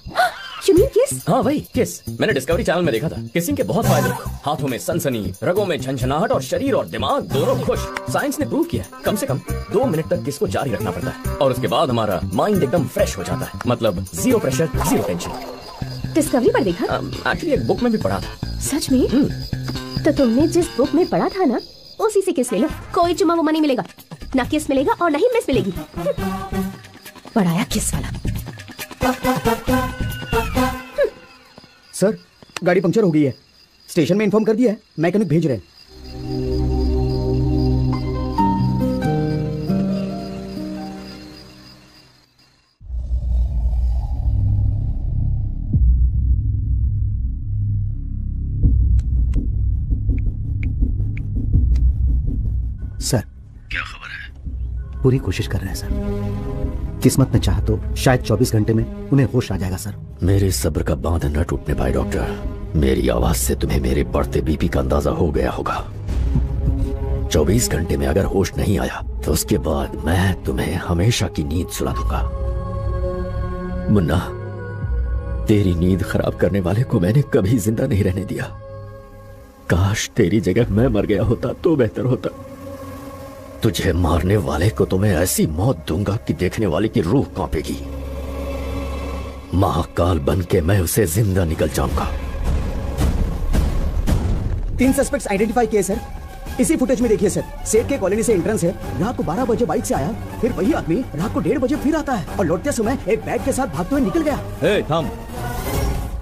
You mean kiss? हाँ वही किस। मैंने डिस्कवरी चैनल में देखा था। किसिंग के बहुत फायदे, हाथों में सनसनी, रगों में झंझनाहट और शरीर और दिमाग दोनों खुश। साइंस ने प्रूव किया है कम से कम 2 मिनट तक किस को जारी रखना पड़ता है और उसके बाद हमारा माइंड एकदम फ्रेश हो जाता है। मतलब 0 प्रेशर, 0 टेंशन। डिस्कवरी पर देखा? एक्चुअली एक बुक में भी पढ़ा था। सच में? तो तुमने जिस बुक में पढ़ा था ना, उसी से किस ले लो। कोई चुम्मा वुम्मा नहीं मिलेगा, ना किस मिलेगा और ना ही मिस मिलेगी। पढ़ाया किस वाला। सर, गाड़ी पंक्चर हो गई है। स्टेशन में इन्फॉर्म कर दिया है, मैकेनिक भेज रहे हैं। सर, क्या खबर है? पूरी कोशिश कर रहे हैं सर। किस्मत ने चाहा तो शायद 24 घंटे में उन्हें होश आ जाएगा सर। मेरे सब्र का बांध न टूटने पाए डॉक्टर। मेरी आवाज से तुम्हें मेरे बढ़ते बीपी का अंदाजा हो गया होगा। 24 घंटे में अगर होश नहीं आया तो उसके बाद मैं तुम्हें हमेशा की नींद सुला दूंगा। मुन्ना, तेरी नींद खराब करने वाले को मैंने कभी जिंदा नहीं रहने दिया। काश तेरी जगह मैं मर गया होता तो बेहतर होता। तुझे मारने वाले को तो मैं ऐसी मौत दूंगा कि देखने वाले की रूह कांपेगी। महाकाल बन के मैं उसे जिंदा निकल जाऊंगा। 3 सस्पेक्ट्स आइडेंटिफाई किए सर। इसी फुटेज में देखिए सर, सेठ के कॉलोनी से एंट्रेंस है। रात को 12 बजे बाइक से आया, फिर वही आदमी रात को 1:30 बजे फिर आता है और लौटते समय एक बैग के साथ भागते हुए निकल गया। थम,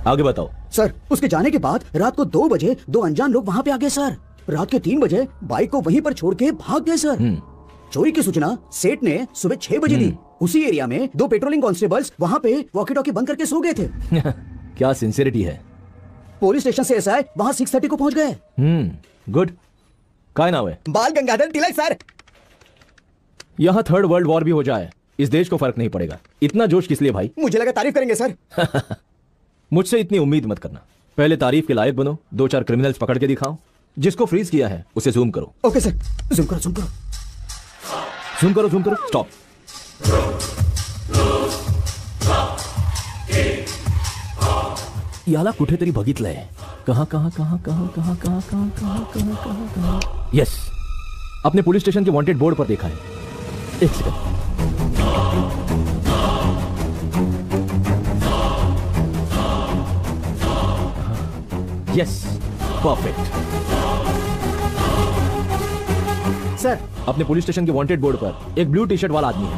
आगे बताओ। सर, उसके जाने के बाद रात को 2 बजे 2 अनजान लोग वहाँ पे आ गए सर। रात के 3 बजे बाइक को वहीं पर छोड़ के भाग गए सर। चोरी की सूचना सेठ ने सुबह 6 बजे दी। उसी एरिया में 2 पेट्रोलिंग कांस्टेबल्स वहाँ पे वॉकी टॉकी बंद करके सो गए थे। क्या सिंसियरिटी है। पुलिस स्टेशन से एसआई वहाँ 6:30 को पहुँच गए। गुड। क्या नाम है? बाल गंगाधर तिलक सर। यहाँ 3rd वर्ल्ड वॉर भी हो जाए, इस देश को फर्क नहीं पड़ेगा। इतना जोश किस लिए भाई? मुझे लगा तारीफ करेंगे सर। मुझसे इतनी उम्मीद मत करना। पहले तारीफ के लायक बनो, 2-4 क्रिमिनल्स पकड़ के दिखाओ। जिसको फ्रीज किया है उसे जूम करो। ओके सर, जूम करो जूम करो जूम करो जूम करो। स्टॉप। याला कुठेतरी बघितलंय। कहाँ कहाँ कहाँ कहाँ कहाँ कहाँ कहाँ कहाँ कहाँ कहाँ कहाँ। यस, अपने पुलिस स्टेशन के वांटेड बोर्ड पर देखा है। एक सेकंड। Yes, perfect. सर। अपने पुलिस स्टेशन के वांटेड बोर्ड पर एक ब्लू टी शर्ट वाला आदमी है।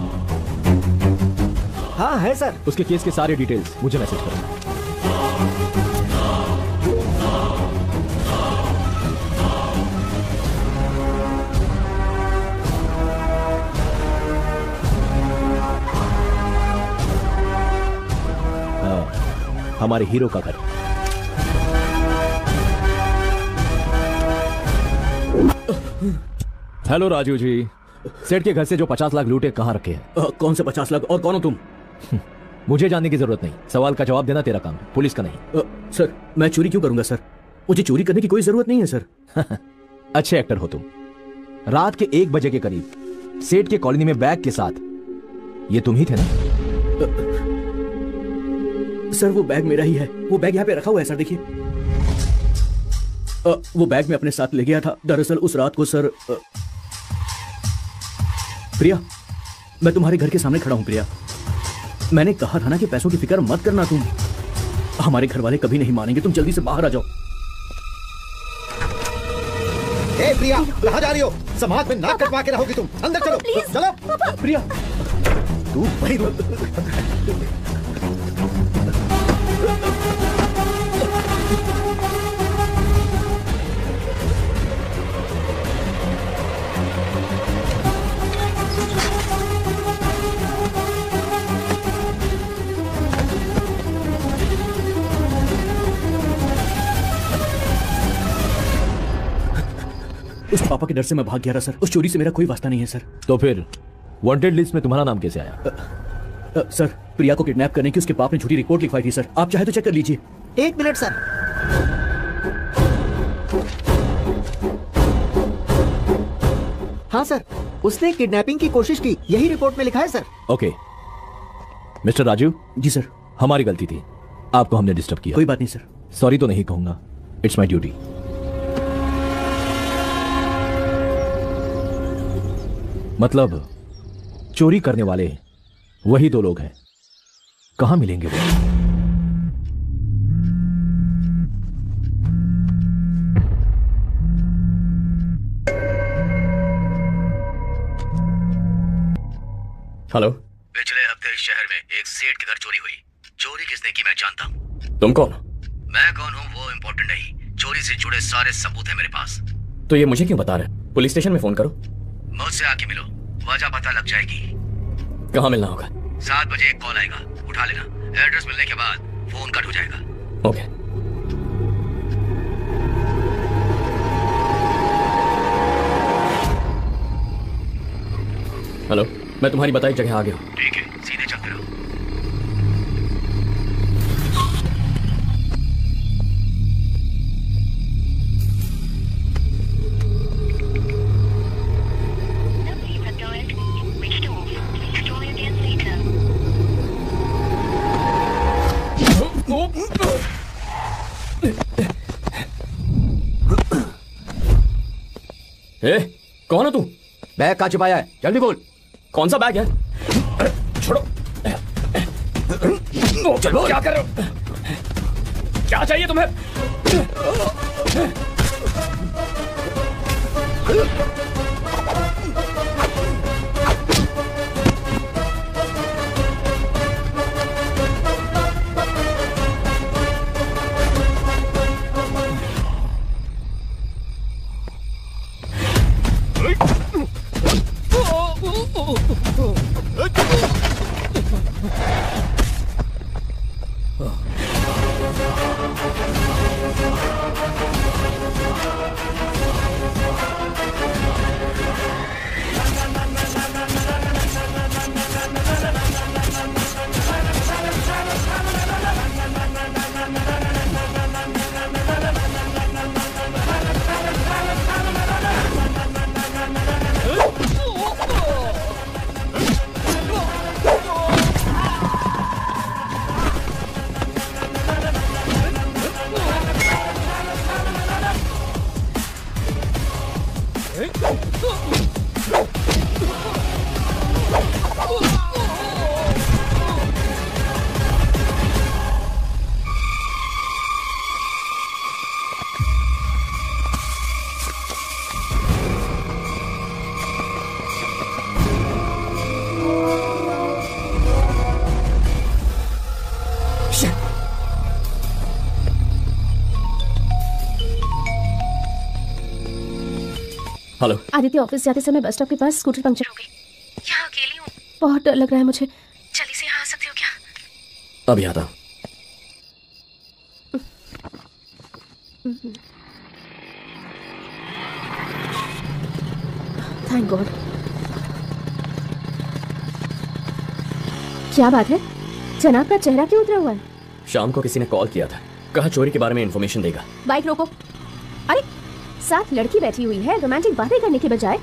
हाँ है सर। उसके केस के सारे डिटेल्स मुझे मैसेज करो। हमारे हीरो का घर। हेलो राजू जी, सेठ के घर से जो 50 लाख लूटे कहाँ रखे हैं? कौन से 50 लाख और कौन हो तुम? मुझे जानने की जरूरत नहीं, सवाल का जवाब देना तेरा काम है, पुलिस का नहीं। सर मैं चोरी क्यों करूंगा सर? मुझे चोरी करने की कोई जरूरत नहीं है सर। अच्छे एक्टर हो तुम। रात के 1 बजे के करीब सेठ के कॉलोनी में बैग के साथ, ये तुम ही थे ना? सर वो बैग मेरा ही है, वो बैग यहाँ पे रखा हुआ है सर, देखिए। वो बैग मैं अपने साथ ले गया था। दरअसल उस रात को सर प्रिया, मैं तुम्हारे घर के सामने खड़ा हूं प्रिया। मैंने कहा था ना कि पैसों की फिक्र मत करना तुम। हमारे घर वाले कभी नहीं मानेंगे, तुम जल्दी से बाहर आ जाओ। ए प्रिया, कहाँ जा रही हो? समाज में नाक कटवा के रहोगी तुम। अंदर चलो। चलो प्रिया, तू वही रुक। उस पापा के डर से मैं भाग गया था सर। उस चोरी से मेरा कोई वास्ता नहीं है सर। तो फिर वांटेड लिस्ट में तुम्हारा नाम कैसे आया? सर प्रिया को किडनैप करने की उसके बाप ने झूठी रिपोर्ट लिखवाई थी सर। आप चाहे तो चेक कर लीजिए। 1 मिनट सर। हाँ सर, उसने किडनैपिंग की कोशिश की, यही रिपोर्ट में लिखा है सर। Okay mister Raju. जी सर। हमारी गलती थी, आपको हमने डिस्टर्ब किया। कोई बात नहीं सर। सॉरी तो नहीं कहूंगा, इट्स माई ड्यूटी। मतलब चोरी करने वाले वही 2 लोग हैं, कहां मिलेंगे वो? हेलो। पिछले हफ्ते इस शहर में एक सेठ के घर चोरी हुई। चोरी किसने की मैं जानता हूँ। तुम कौन? मैं कौन हूँ वो इम्पोर्टेंट नहीं, चोरी से जुड़े सारे सबूत है मेरे पास। तो ये मुझे क्यों बता रहे? पुलिस स्टेशन में फोन करो। मुझसे आके मिलो, वजह पता लग जाएगी। कहाँ मिलना होगा? 7 बजे एक कॉल आएगा, उठा लेना। एड्रेस मिलने के बाद फोन कट हो जाएगा। ओके। हेलो, मैं तुम्हारी बताई जगह आ गया हूँ। ठीक है, सीधे चलते रहो। कौन हो तू? बैग कहाँ छिपाया है? जल्दी बोल। कौन सा बैग है? छोड़ो। चलो, क्या कर रहे हो? क्या चाहिए तुम्हें? हेलो। आदित्य, ऑफिस जाते समय बस स्टॉप के पास स्कूटर पंक्चर हो गई। यहाँ अकेली हूँ। बहुत डर लग रहा है मुझे। जल्दी से यहाँ आ सकते हो क्या? अभी आता हूँ। Thank God. क्या बात है जनाब, का चेहरा क्यों उतरा हुआ है? शाम को किसी ने कॉल किया था, कहा चोरी के बारे में इन्फॉर्मेशन देगा। बाइक रोको। अरे साथ लड़की बैठी हुई है, रोमांटिक बातें करने के बजाय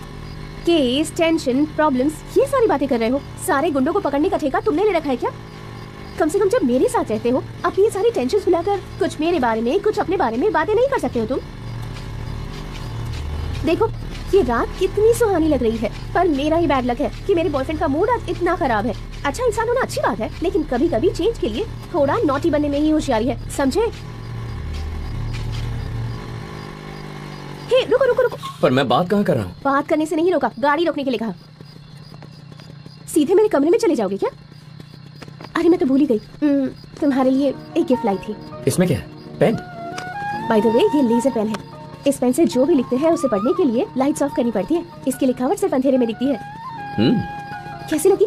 केस, टेंशन, प्रॉब्लम्स, ये सारी बातें कर रहे हो। सारे गुंडों को पकड़ने का ठेका तुमने ले रखा है क्या? कम से कम जब मेरे साथ रहते हो अपनी ये सारी टेंशन भुलाकर कुछ मेरे बारे में, कुछ अपने बारे में बातें नहीं कर सकते हो तुम? देखो ये रात कितनी सुहानी लग रही है, पर मेरा ही बैड लक है कि मेरे बॉयफ्रेंड का मूड आज इतना खराब है। अच्छा इंसान होना अच्छी बात है, लेकिन कभी कभी चेंज के लिए थोड़ा नॉटी बनने में ही होशियारी है, समझे? हे रुको रुको रुको। पर मैं बात कहाँ कर रहा हूँ? बात करने से नहीं रोका, गाड़ी रोकने के लिए कहा। सीधे मेरे कमरे में चले जाओगे क्या? अरे मैं तो भूल ही गई, तुम्हारे लिए एक गिफ्ट लाई थी। इसमें क्या है? पेन? बाय द वे ये लेजर पेन है। इस पेन से जो भी लिखते हैं उसे पढ़ने के लिए लाइट्स ऑफ करनी पड़ती है। इसकी लिखावट सिर्फ अंधेरे में दिखती है। कैसी लगी?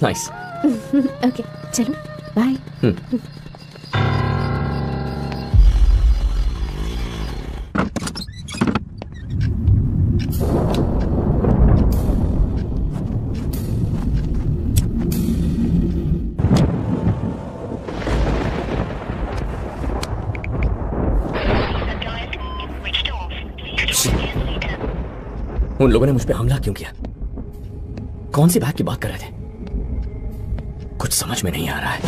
नाइस। ओके चलो बाय। उन लोगों ने मुझ पे हमला क्यों किया? कौन सी बात की बात कर रहे थे? कुछ समझ में नहीं आ रहा है।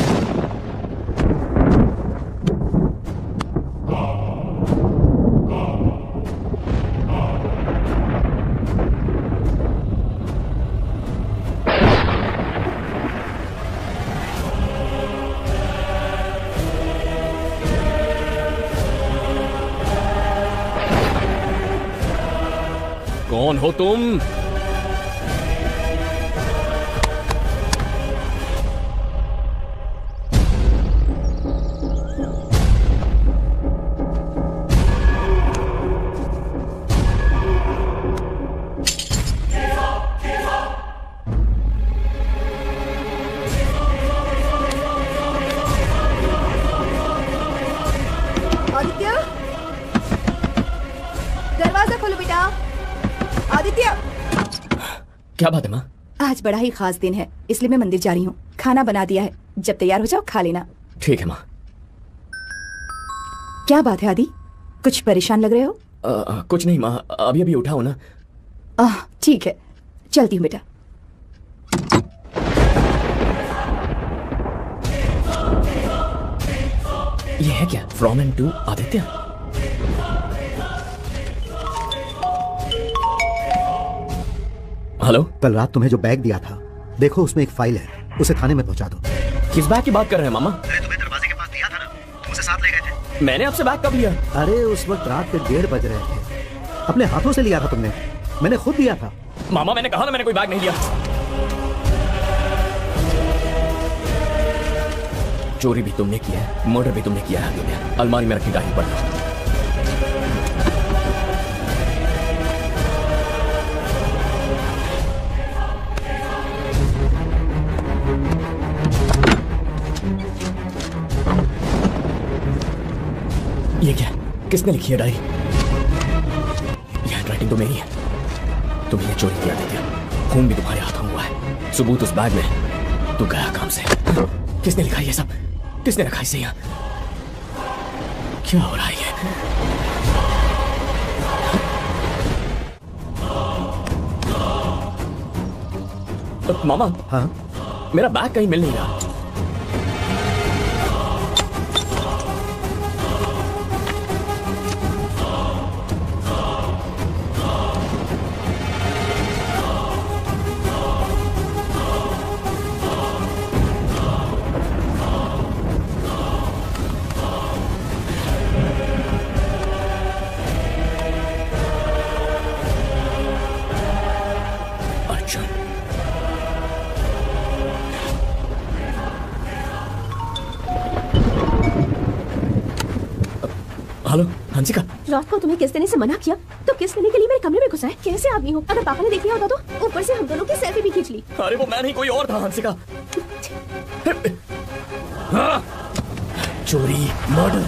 कौन हो तुम? आदित्य, दरवाजा खोलो बेटा। आदित्य, क्या बात है माँ? आज बड़ा ही खास दिन है, इसलिए मैं मंदिर जा रही हूँ। खाना बना दिया है, जब तैयार हो जाओ खा लेना। ठीक है माँ। क्या बात है आदि, कुछ परेशान लग रहे हो? कुछ नहीं माँ, अभी अभी उठा हूँ ना। ठीक है, चलती हूँ बेटा। ये है क्या? From and to Aditya? Hello. कल रात तुम्हें जो बैग दिया था, देखो उसमें एक फाइल है, उसे थाने में पहुंचा दो। किस बैग की बात कर रहे हैं मामा? अरे तुम्हें दरवाजे के पास दिया था ना, तुम उसे साथ ले गए थे। मैंने आपसे बैग कब लिया? अरे उस वक्त रात के 1:30 बज रहे थे, अपने हाथों से लिया था तुमने। मैंने खुद दिया था। मामा मैंने कहा ना मैंने कोई बैग नहीं लिया। चोरी भी तुमने किया है, मर्डर भी तुमने किया है। अलमारी में रखी डायरी पढ़ना। ये क्या? किसने लिखी है डायरी? ये हैंडराइटिंग तो मेरी है। तुमने ये चोरी किया था, खून भी तुम्हारे हाथों हुआ है, सबूत उस बैग में। तू गया काम से। किसने लिखा ये सब? किसने रखा इसे यहाँ? क्या हो रहा है ये? मामा। हाँ? मेरा बैग कहीं मिल नहीं रहा। हंसिका, रात को तुम्हें किस देने से मना किया तो किस लेने के लिए मेरे कमरे में घुसा है? कैसे आदमी हो? अगर पापा ने देख लिया होता तो ऊपर से हम दोनों की सेल्फी भी खींच ली। अरे वो मैं नहीं, कोई और था हंसिका। चोरी, मर्डर।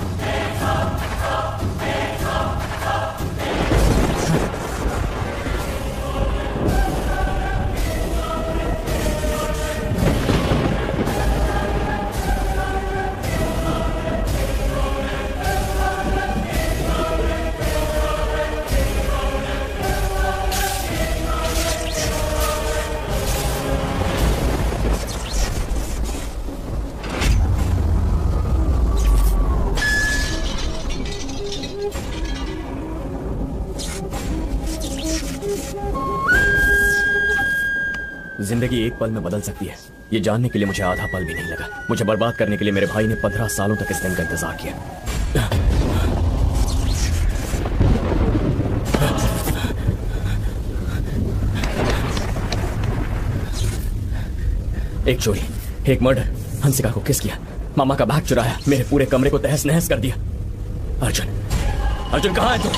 जिंदगी एक पल में बदल सकती है, ये जानने के लिए मुझे आधा पल भी नहीं लगा। मुझे बर्बाद करने के लिए मेरे भाई ने 15 सालों तक इस दिन का इंतजार किया। एक चोरी, एक मर्डर, हंसिका को किस किया, मामा का बैग चुराया, मेरे पूरे कमरे को तहस नहस कर दिया। अर्जुन, अर्जुन कहाँ है तू?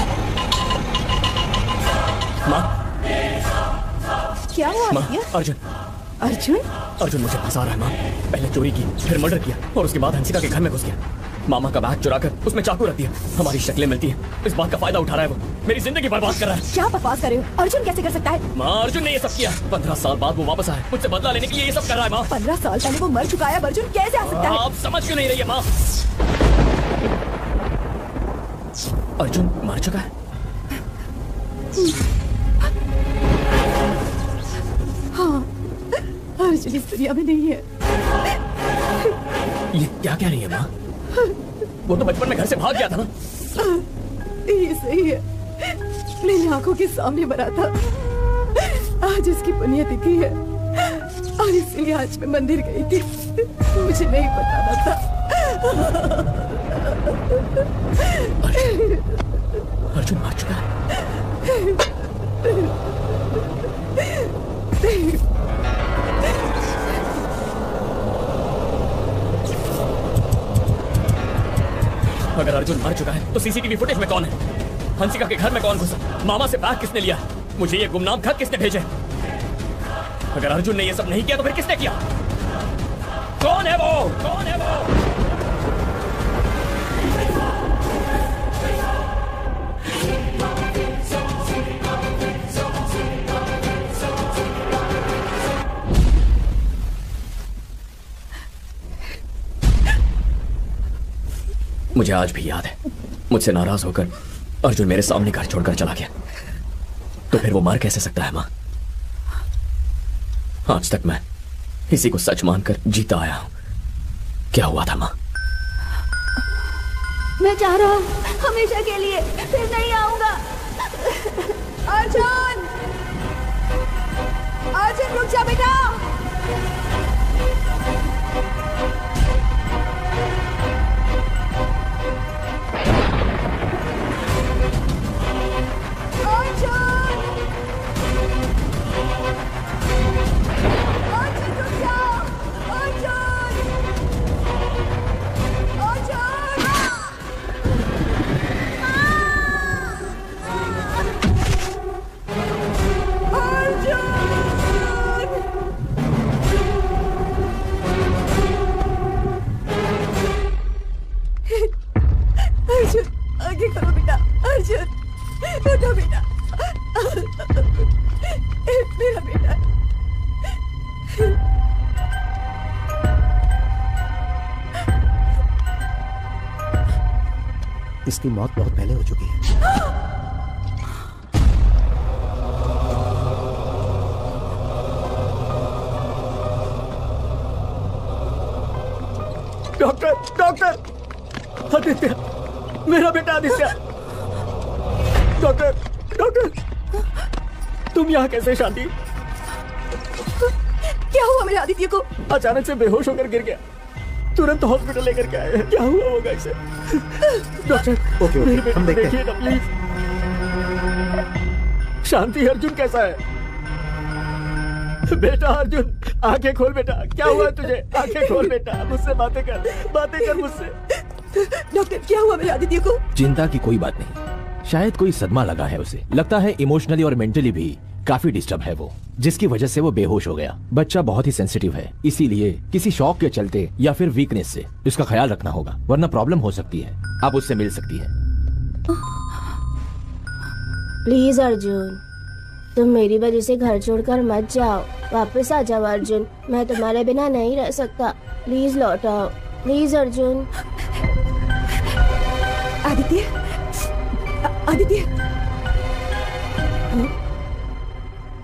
माँ, क्या हुआ? माँ, अर्जुन, अर्जुन, अर्जुन मुझे फंसा रहा है माँ। पहले चोरी की, फिर मर्डर किया और उसके बाद हंसिका के घर में घुस गया। मामा का बैग चुराकर उसमें चाकू रख दिया। हमारी शक्लें मिलती हैं, इस बात का फायदा उठा रहा है वो। मेरी जिंदगी बर्बाद कर रहा है। क्या बकवास कर रहे हो? अर्जुन कैसे कर सकता है? माँ, अर्जुन ने ये सब किया। 15 साल बाद वो वापस आया, मुझसे बदला लेने के लिए ये सब कर रहा है माँ। 15 साल पहले वो मर चुका है, अर्जुन कैसे आ सकता है? आप समझ क्यों नहीं रही है माँ? अर्जुन मर चुका है। हाँ, अर्जुन इस दुनिया में नहीं है। ये क्या कह रही है माँ? वो तो बचपन में घर से भाग गया था ना। ये सही है, मेरी आंखों के सामने मरा था। आज इसकी पुण्यतिथि है और इसलिए आज मैं मंदिर गई थी। मुझे नहीं बताना था। अर्जुन मर चुका है। अगर अर्जुन मर चुका है तो सीसीटीवी फुटेज में कौन है? हंसिका के घर में कौन घुसा? मामा से बैग किसने लिया? मुझे ये गुमनाम खत किसने भेजे? अगर अर्जुन ने ये सब नहीं किया तो फिर किसने किया? कौन है वो? कौन है वो? मुझे आज भी याद है, मुझसे नाराज होकर अर्जुन मेरे सामने घर छोड़कर चला गया। तो फिर वो मर कैसे सकता है माँ? आज तक मैं इसी को सच मानकर जीता आया हूं। क्या हुआ था माँ? मैं जा रहा हूँ हमेशा के लिए, फिर नहीं आऊंगा। अर्जुन, अर्जुन रुक जा बेटा। इसकी मौत बहुत पहले हो चुकी है। डॉक्टर, डॉक्टर, आदित्य, मेरा बेटा आदित्य। डॉक्टर, डॉक्टर, तुम यहाँ कैसे? शांति, क्या हुआ मेरे आदित्य को? अचानक से बेहोश होकर गिर गया, तुरंत हॉस्पिटल लेकर के आए हैं। क्या हुआ होगा इसे? डॉक्टर, मेरे बेटे को देखिए ना प्लीज। शांति, अर्जुन कैसा है? बेटा अर्जुन, आंखें खोल बेटा। क्या हुआ तुझे? आंखें खोल बेटा, मुझसे बातें कर मुझसे। डॉक्टर क्या हुआ मेरे आदित्य को? चिंता की कोई बात नहीं, शायद कोई सदमा लगा है उसे। लगता है इमोशनली और मेंटली भी काफी डिस्टर्ब है वो, जिसकी वजह से वो बेहोश हो गया। बच्चा बहुत ही सेंसिटिव है, इसीलिए किसी शॉक के चलते या फिर वीकनेस से इसका ख्याल रखना होगा, वरना प्रॉब्लम हो सकती है। आप उससे मिल सकती है। प्लीज अर्जुन, तुम मेरी वजह से घर छोड़कर मत जाओ। वापस आ जाओ अर्जुन, मैं तुम्हारे बिना नहीं रह सकता। प्लीज लौट आओ, प्लीज अर्जुन। आदित्य, आदित्य,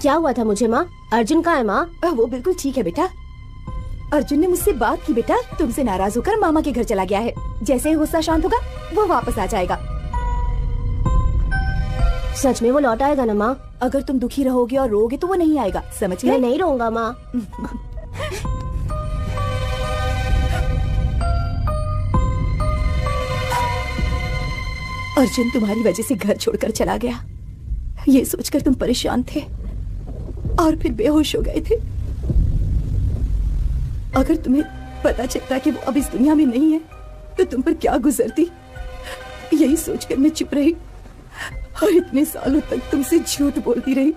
क्या हुआ था मुझे माँ? अर्जुन कहाँ है माँ? वो बिल्कुल ठीक है बेटा। अर्जुन ने मुझसे बात की बेटा, तुमसे नाराज होकर मामा के घर चला गया है। जैसे ही गुस्सा शांत होगा वो वापस आ जाएगा। सच में वो लौट आएगा ना माँ? अगर तुम दुखी रहोगे और रोगे तो वो नहीं आएगा, समझ गए? मैं नहीं रोऊंगा माँ। अर्जुन तुम्हारी वजह से घर छोड़कर चला गया, ये सोचकर तुम परेशान थे और फिर बेहोश हो गए थे। अगर तुम्हें पता चलता कि वो अब इस दुनिया में नहीं है तो तुम पर क्या गुजरती, यही सोचकर मैं चुप रही और इतने सालों तक तुमसे झूठ बोलती रही।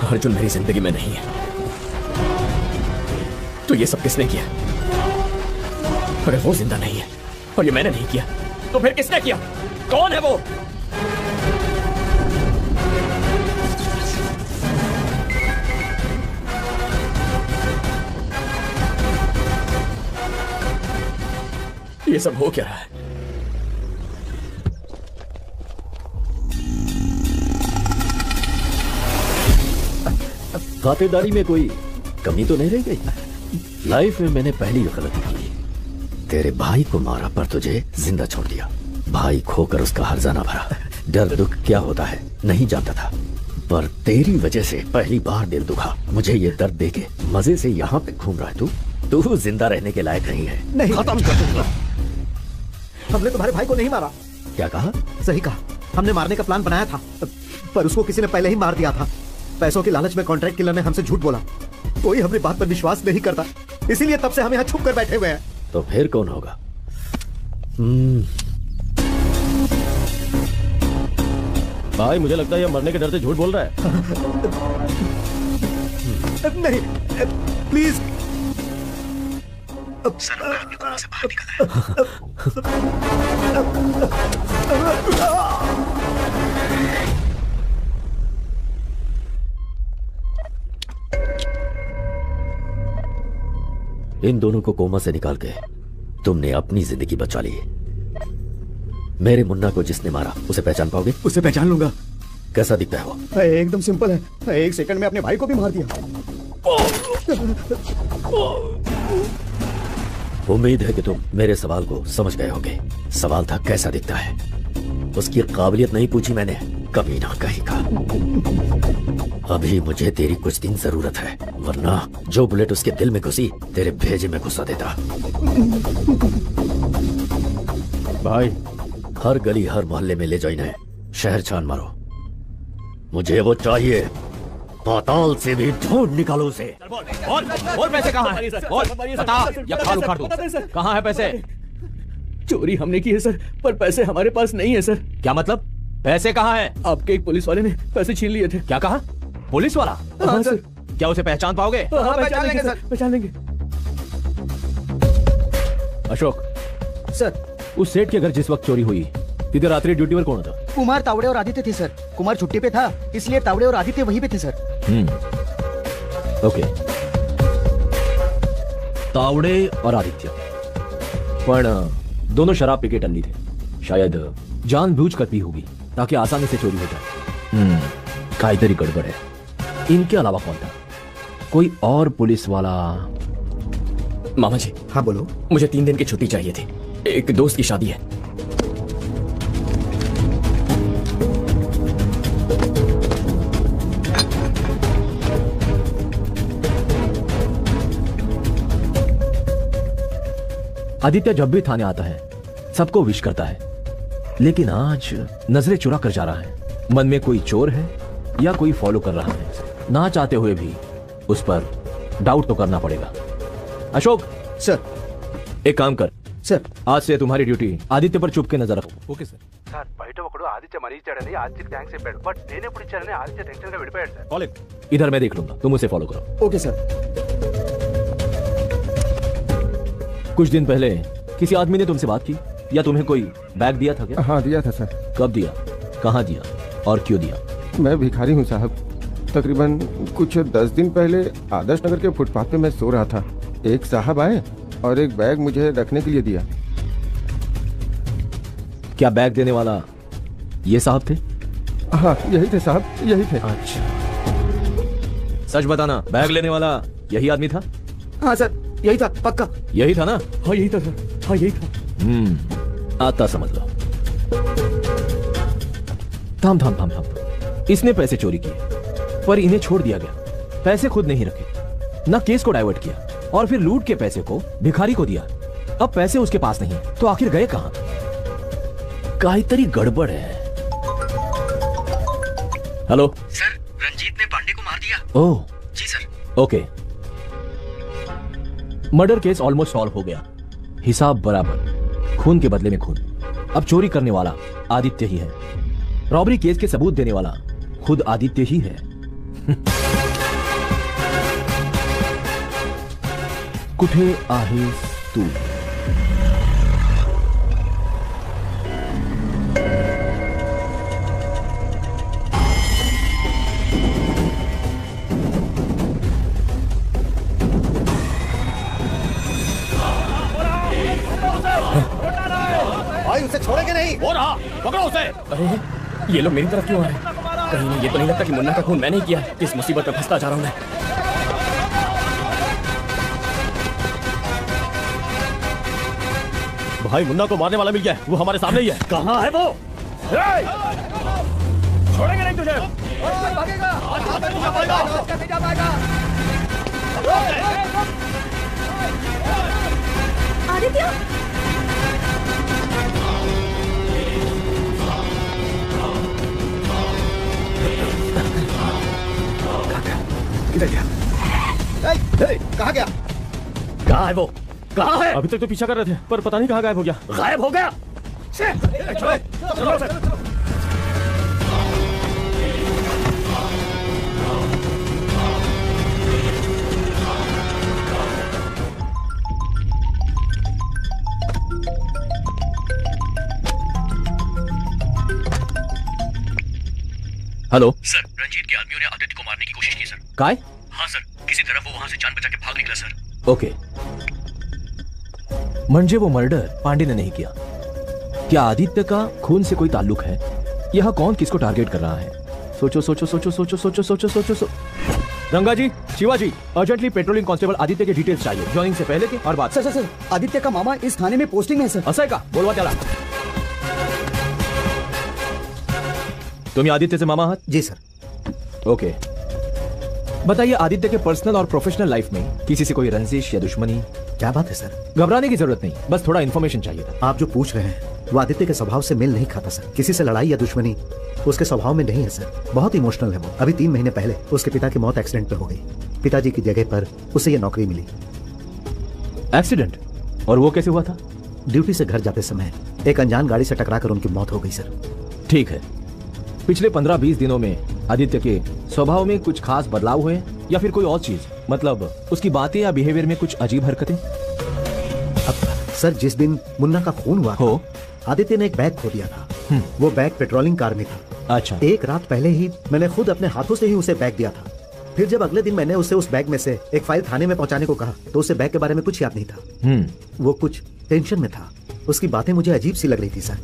अर्जुन मेरी जिंदगी में नहीं है तो ये सब किसने किया? अगर वो जिंदा नहीं है और ये मैंने नहीं किया तो फिर किसने किया? कौन है वो? ये सब हो क्या रहा है? खातिरदारी में कोई कमी तो नहीं रह गई? लाइफ में मैंने पहली गलती की, तेरे भाई को मारा पर तुझे जिंदा छोड़ दिया। भाई खोकर उसका हर्जाना भरा। डर दुख क्या होता है नहीं जानता था, पर तेरी वजह से पहली बार दिल दुखा। मुझे ये दर्द देके मजे से यहाँ पे घूम रहा है तू जिंदा रहने के लायक नहीं है। नहीं, खत्म कर दूंगा। हमने तुम्हारे भाई को नहीं मारा। क्या कहा? सही कहा, हमने मारने का प्लान बनाया था पर उसको किसी ने पहले ही मार दिया था। पैसों की लालच में कॉन्ट्रैक्ट किलर ने हमसे झूठ बोला। कोई हमारी बात पर विश्वास नहीं करता, इसीलिए तब से हम यहाँ छुप कर बैठे हुए हैं। तो फिर कौन होगा? भाई मुझे लगता है ये मरने के डर से झूठ बोल रहा है। नहीं प्लीज। सर अपनी कोमा से बाहर निकला इन दोनों को कोमा से निकाल के तुमने अपनी जिंदगी बचा ली। मेरे मुन्ना को जिसने मारा उसे पहचान पाओगे? उसे पहचान लूंगा। कैसा दिखता है वो? एकदम सिंपल है, एक सेकंड में अपने भाई को भी मार दिया। उम्मीद है कि तुम मेरे सवाल को समझ गए होगे। सवाल था कैसा दिखता है, उसकी काबिलियत नहीं पूछी मैंने। कभी ना कहीं का। अभी मुझे तेरी कुछ दिन जरूरत है, वरना जो बुलेट उसके दिल में घुसी तेरे भेजे में घुसा देता। भाई हर गली हर मोहल्ले में ले जाओ इन्हें, शहर छान मारो। मुझे वो चाहिए, पाताल से भी ढूंढ निकालो उसे। और पैसे कहाँ हैं? और बता या खाल उखाड़ दूं। कहाँ है पैसे? चोरी हमने की है सर, पर पैसे हमारे पास नहीं है सर। क्या मतलब? पैसे कहाँ हैं? आपके एक पुलिस वाले ने पैसे छीन लिए थे। क्या कहा? पुलिस वाला? हाँ सर। क्या उसे पहचान पाओगे? हाँ पहचान लेंगे सर, पहचान लेंगे। अशोक सर, उस सेठ के घर जिस वक्त चोरी हुई तिथे रात्रि ड्यूटी पर कौन था? कुमार, तावड़े और आदित्य थे सर। कुमार छुट्टी पे था, इसलिए तावड़े और आदित्य वहीं पे थे सर। ओके, तावड़े और आदित्य पण दोनों शराब पी के टल्ली थे। शायद जानबूझकर पी होगी ताकि आसानी से चोरी हो जाए। कायदरी गड़बड़ है। इनके अलावा कौन था? कोई और पुलिस वाला? मामा जी। हाँ बोलो। मुझे 3 दिन की छुट्टी चाहिए थी, एक दोस्त की शादी है। आदित्य जब भी थाने आता है सबको विश करता है, लेकिन आज नजरें चुरा कर जा रहा है। मन में कोई चोर है या कोई फॉलो कर रहा है, ना चाहते हुए भी उस पर डाउट तो करना पड़ेगा। अशोक सर, एक काम कर सर, आज से तुम्हारी ड्यूटी आदित्य पर चुप के नजर रखो। Okay sir. సార్ బయట ఒకడు ఆదిత్య మనీ ఇచ్చాడని ఆదిత్యకి థ్యాంక్స్ చెప్పాడు, బట్ నేను ఎప్పుడు ఇచ్చానని ఆదిత్య టెన్షన్ గా విడిపోయాడు సార్. कॉल इधर मैं देख लूंगा, तुम उसे फॉलो करो। Okay sir. कुछ दिन पहले किसी आदमी ने तुमसे बात की या तुम्हें कोई बैग दिया था क्या? हाँ दिया था सर। कब दिया, कहाँ दिया और क्यों दिया? मैं भिखारी हूँ साहब। तकरीबन कुछ 10 दिन पहले आदर्श नगर के फुटपाथ पे मैं सो रहा था। एक साहब आए और एक बैग मुझे रखने के लिए दिया। क्या बैग देने वाला ये साहब थे? हाँ यही थे साहब, यही थे। अच्छा, सच बताना, बैग लेने वाला यही आदमी था? हाँ सर, यही था, पक्का यही था ना? हाँ यही था सर, हाँ यही था। आता समझ लो। थाम थाम थाम थाम, इसने पैसे चोरी किए पर इन्हें छोड़ दिया गया। पैसे खुद नहीं रखे, ना केस को डाइवर्ट किया और फिर लूट के पैसे को भिखारी को दिया। अब पैसे उसके पास नहीं है तो आखिर गए कहां? काहीतरी गड़बड़ है। हेलो सर, रंजीत ने पांडे को मार दिया। ओह जी sir. Okay, murder case almost solve हो गया। हिसाब बराबर, खून के बदले में खून। अब चोरी करने वाला आदित्य ही है, रॉबरी केस के सबूत देने वाला खुद आदित्य ही है। कुठे आहेस तू? भाई उसे छोड़ेंगे नहीं। वो रहा, पकड़ो उसे। अरे ये लोग मेरी तरफ क्यों आ रहे हैं? कहीं ये तो नहीं लगता कि मुन्ना का खून मैंने ही किया। किस मुसीबत में फंसता जा रहा हूं मैं। भाई मुन्ना को मारने वाला मिल गया, वो हमारे सामने ही है। कहाँ है वो? छोड़ेंगे नहीं तुझे। आदित्य, किधर गया? कहाँ गया? कहाँ है वो? कहाँ है? अभी तक तो पीछा कर रहे थे पर पता नहीं कहाँ गायब हो गया। गायब हो गया? हेलो सर, रंजीत के आदमियों ने आदित्य को मारने की कोशिश की सर। काय? हाँ सर, किसी तरह वो वहाँ से जान बचा के भाग निकला सर। ओके, म्हणजे वो मर्डर पांडे ने नहीं किया। क्या आदित्य का खून से कोई ताल्लुक है? यहाँ कौन किसको टारगेट कर रहा है? सोचो सोचो सोचो सोचो सोचो सोचो सोचो सोचो। रंगा जी, Shiva ji, urgently patrolling constable Aditya के डिटेल्स चाहिए, जॉइनिंग से पहले के और बाद। सर सर सर, आदित्य का मामा इस थाने में पोस्टिंग है सर। असं आहे का? बोलवा त्याला। तुम आदित्य से मामा आहात? जी सर। ओके, बताइए आदित्य के पर्सनल और प्रोफेशनल लाइफ में किसी से कोई रंजिश या दुश्मनी? क्या बात है सर? घबराने की जरूरत नहीं, बस थोड़ा इन्फॉर्मेशन चाहिए था। आप जो पूछ रहे हैं वो आदित्य के स्वभाव से मेल नहीं खाता सर। किसी से लड़ाई या दुश्मनी उसके स्वभाव में नहीं है सर। बहुत इमोशनल है वो। अभी 3 महीने पहले उसके पिता की मौत एक्सीडेंट में हो गई। पिताजी की जगह पर उसे ये नौकरी मिली। एक्सीडेंट? और वो कैसे हुआ था? ड्यूटी से घर जाते समय एक अनजान गाड़ी से टकराकर उनकी मौत हो गई सर। ठीक है, पिछले 15-20 दिनों में आदित्य के स्वभाव में कुछ खास बदलाव हुए या फिर कोई और चीज, मतलब उसकी बातें या बिहेवियर में कुछ अजीब हरकतें? अब सर, जिस दिन मुन्ना का खून हुआ हो, आदित्य ने एक बैग खो दिया था। वो बैग पेट्रोलिंग कार में था। अच्छा। एक रात पहले ही मैंने खुद अपने हाथों से ही उसे बैग दिया था। फिर जब अगले दिन मैंने उसे उस बैग में से एक फाइल थाने में पहुंचाने को कहा तो उसे बैग के बारे में कुछ याद नहीं था। वो कुछ टेंशन में था। उसकी बातें मुझे अजीब सी लग रही थी sir.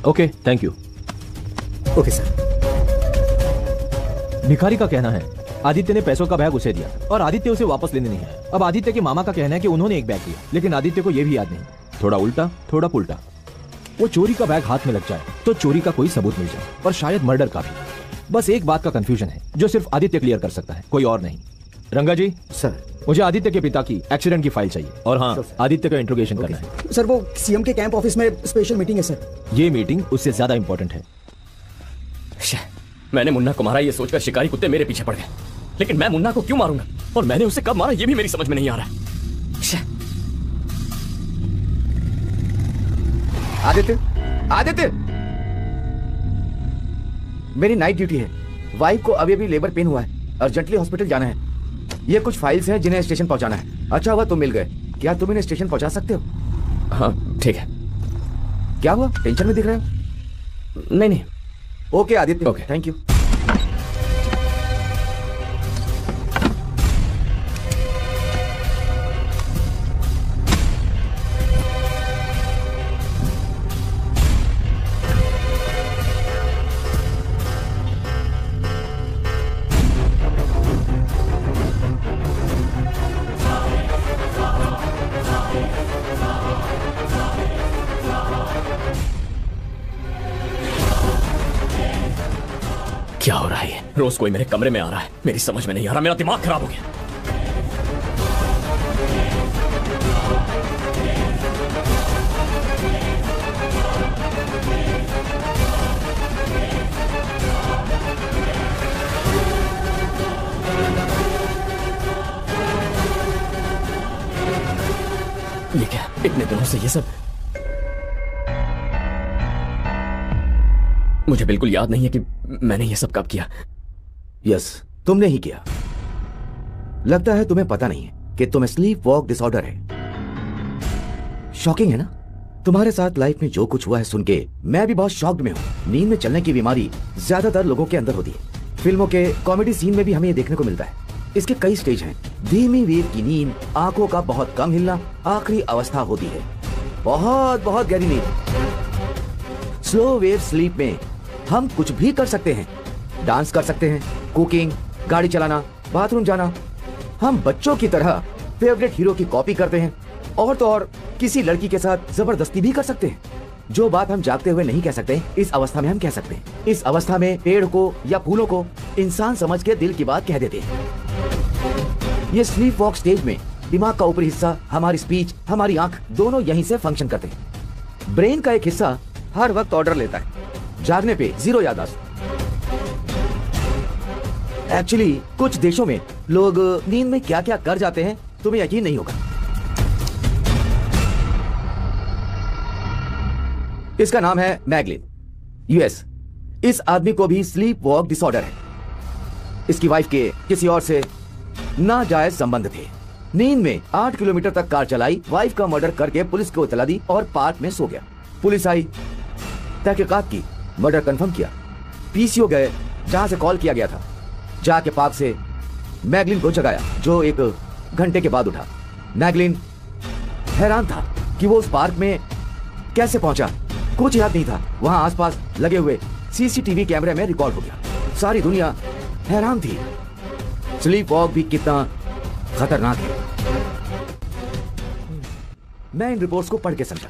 Okay, thank you. Okay sir. भिखारी का कहना है आदित्य ने पैसों का बैग उसे दिया और आदित्य उसे वापस लेने नहीं आया। अब आदित्य के मामा का कहना है कि उन्होंने एक बैग दिया, लेकिन आदित्य को यह भी याद नहीं। थोड़ा उल्टा थोड़ा पुल्टा। वो चोरी का बैग हाथ में लग जाए तो चोरी का कोई सबूत मिल जाए, और शायद मर्डर का भी। बस एक बात का कंफ्यूजन है जो सिर्फ आदित्य क्लियर कर सकता है, कोई और नहीं। रंगा जी सर, मुझे आदित्य के पिता की एक्सीडेंट की फाइल चाहिए और हाँ आदित्य का इंट्रोगेशन करना है। सर वो सीएम के कैंप ऑफिस में स्पेशल मीटिंग है सर। ये मीटिंग उससे ज्यादा इंपॉर्टेंट है। मैंने मुन्ना को मारा ये सोचकर शिकारी कुत्ते मेरे पीछे पड़ गए, लेकिन मैं मुन्ना को क्यों मारूंगा और मैंने उसे कब मारा ये भी मेरी समझ में नहीं आ रहा। आदित्य, आदित्य, मेरी नाइट ड्यूटी है। वाइफ को अभी अभी लेबर पेन हुआ है, अर्जेंटली हॉस्पिटल जाना है। ये कुछ फाइल्स हैं जिन्हें स्टेशन पहुंचाना है। अच्छा हुआ तुम मिल गए। क्या तुम इन्हें स्टेशन पहुंचा सकते हो? हाँ ठीक है। क्या हुआ, टेंशन में दिख रहे हो? नहीं नहीं। Okay Aditya, okay, thank you. क्या हो रहा है ये? रोज कोई मेरे कमरे में आ रहा है, मेरी समझ में नहीं आ रहा, मेरा दिमाग खराब हो गया। ये क्या, इतने दिनों से ये सब? मुझे बिल्कुल याद नहीं है कि मैंने ये सब कब किया। यस, तुमने ही किया। लगता है तुम्हें पता नहीं है कि तुम्हें स्लीप वॉक डिसऑर्डर है। शॉकिंग है ना? तुम्हारे साथ लाइफ में जो कुछ हुआ है सुन के मैं भी बहुत शॉक्ड में हूं। नींद में चलने की बीमारी ज्यादातर लोगों के अंदर होती है। फिल्मों के कॉमेडी सीन में भी हमें ये देखने को मिलता है। इसके कई स्टेज हैं। धीमी वेव की नींद, आंखों का बहुत कम हिलना आखिरी अवस्था होती है। बहुत बहुत गहरी नींद। स्लो वेव स्लीप में हम कुछ भी कर सकते हैं। डांस कर सकते हैं, कुकिंग, गाड़ी चलाना, बाथरूम जाना। हम बच्चों की तरह फेवरेट हीरो की कॉपी करते हैं और तो और किसी लड़की के साथ जबरदस्ती भी कर सकते हैं। जो बात हम जागते हुए नहीं कह सकते, इस अवस्था में हम कह सकते हैं। इस अवस्था में पेड़ को या फूलों को इंसान समझ के दिल की बात कह देते हैं। ये स्लीप वॉक स्टेज में दिमाग का ऊपरी हिस्सा, हमारी स्पीच, हमारी आंख दोनों यहीं से फंक्शन करते हैं। ब्रेन का एक हिस्सा हर वक्त ऑर्डर लेता है। जागने पे जीरो याददाश्त। एक्चुअली कुछ देशों में लोग नींद में क्या क्या कर जाते हैं तुम्हें यकीन नहीं होगा। इसका नाम है मैगलिन, यूएस। इस आदमी को भी स्लीप वॉक डिसऑर्डर है। इसकी वाइफ के किसी और से नाजायज संबंध थे। नींद में 8 किलोमीटर तक कार चलाई, वाइफ का मर्डर करके पुलिस को इतला दी और पार्क में सो गया। पुलिस आई, तहकीकात की, मर्डर कंफर्म किया। पीसीओ गए जहां से कॉल किया गया था। जाके पार्क से मैगलिन को जगाया, जो 1 घंटे के बाद उठा। मैगलिन हैरान था कि वो उस पार्क में कैसे पहुंचा। कुछ याद नहीं था। वहां आसपास लगे हुए सीसीटीवी कैमरे में रिकॉर्ड हो गया। सारी दुनिया हैरान थी। स्लीप वॉक भी कितना खतरनाक है। मैं इन रिपोर्ट्स को पढ़ के समझा।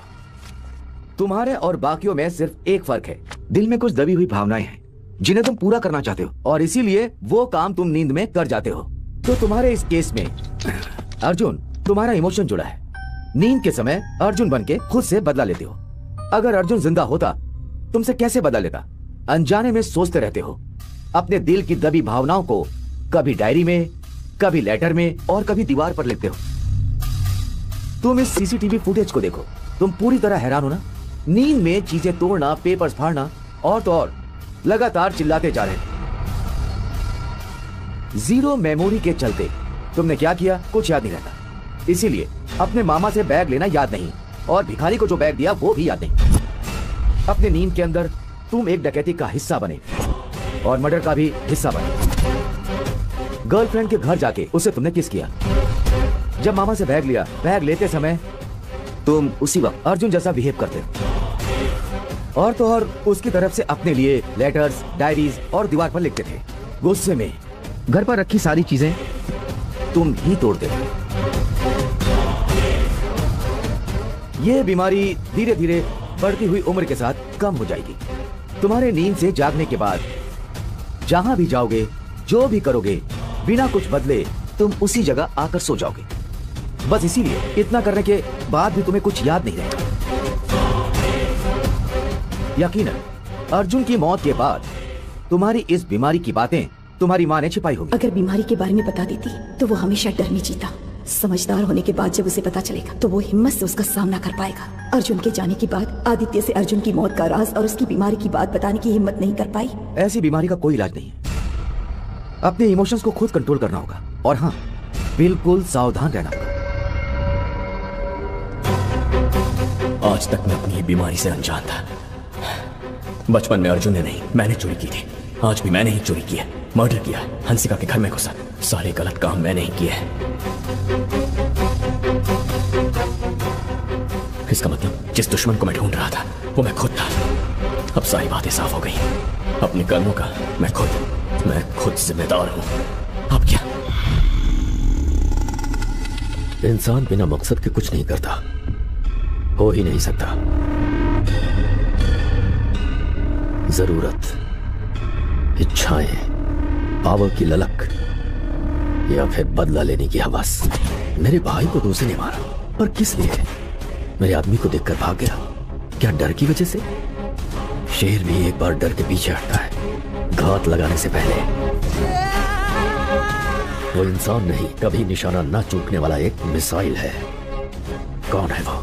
तुम्हारे और बाकियों में सिर्फ एक फर्क है। दिल में कुछ दबी हुई भावनाएं हैं जिन्हें तुम पूरा करना चाहते हो और इसीलिए वो काम तुम नींद में कर जाते हो। तो तुम्हारे इस केस में अर्जुन, तुम्हारा इमोशन जुड़ा है। नींद के समय अर्जुन बन के खुद से बदला लेते हो। अगर अर्जुन जिंदा होता तुमसे कैसे बदला लेता? अनजाने में सोचते रहते हो। अपने दिल की दबी भावनाओं को कभी डायरी में, कभी लेटर में और कभी दीवार पर लिखते हो। तुम इस सीसीटीवी फुटेज को देखो, तुम पूरी तरह हैरान हो ना। नींद में चीजें तोड़ना, पेपर्स फाड़ना और तो और लगातार चिल्लाते जा रहे हैं। जीरो मेमोरी के चलते तुमने क्या किया कुछ याद नहीं रहता। इसीलिए अपने मामा से बैग लेना याद नहीं और भिखारी को जो बैग दिया वो भी याद नहीं। अपने नींद के अंदर तुम एक डकैती का हिस्सा बने और मर्डर का भी हिस्सा बने। गर्लफ्रेंड के घर जाके उससे तुमने किस किया। जब मामा से बैग लिया, बैग लेते समय तुम उसी वक्त अर्जुन जैसा बिहेव करते हो और तो और उसकी तरफ से अपने लिए लेटर्स, डायरीज और दीवार पर लिखते थे। गुस्से में घर पर रखी सारी चीजें तुम ही तोड़ते थे। ये बीमारी धीरे धीरे बढ़ती हुई उम्र के साथ कम हो जाएगी। तुम्हारे नींद से जागने के बाद जहां भी जाओगे, जो भी करोगे, बिना कुछ बदले तुम उसी जगह आकर सो जाओगे। बस इसीलिए इतना करने के बाद भी तुम्हें कुछ याद नहीं रहेगा। यकीनन अर्जुन की मौत के बाद तुम्हारी इस बीमारी की बातें तुम्हारी माँ ने छिपाई होगी। अगर बीमारी के बारे में बता देती तो वो हमेशा डर में जीता। समझदार होने के बाद जब उसे पता चलेगा तो वो हिम्मत से उसका सामना कर पाएगा। अर्जुन के जाने के बाद आदित्य से अर्जुन की मौत का राज और उसकी बीमारी की बात बताने की हिम्मत नहीं कर पाई। ऐसी बीमारी का कोई इलाज नहीं है। अपने इमोशंस को खुद कंट्रोल करना होगा और हाँ, बिल्कुल सावधान रहना होगा। आज तक मैं अपनी बीमारी से अनजान था। बचपन में अर्जुन ने नहीं, मैंने चोरी की थी। आज भी मैंने ही चोरी की है, मर्डर किया, हंसिका के घर में घुसा। सारे गलत काम मैंने ही किए हैं। इसका मतलब जिस दुश्मन को मैं ढूंढ रहा था वो मैं खुद था। अब सारी बातें साफ हो गई। अपने कर्मों का मैं खुद जिम्मेदार हूं। अब क्या? इंसान बिना मकसद के कुछ नहीं करता, हो ही नहीं सकता। जरूरत, इच्छाएं, पावर की ललक या फिर बदला लेने की हवस। मेरे भाई को दूसरे ने मारा, पर किस लिए? मेरे आदमी को देखकर भाग गया। क्या डर की वजह से? शेर भी एक बार डर के पीछे हटता है, घात लगाने से पहले। वो इंसान नहीं, कभी निशाना न चूकने वाला एक मिसाइल है। कौन है वो?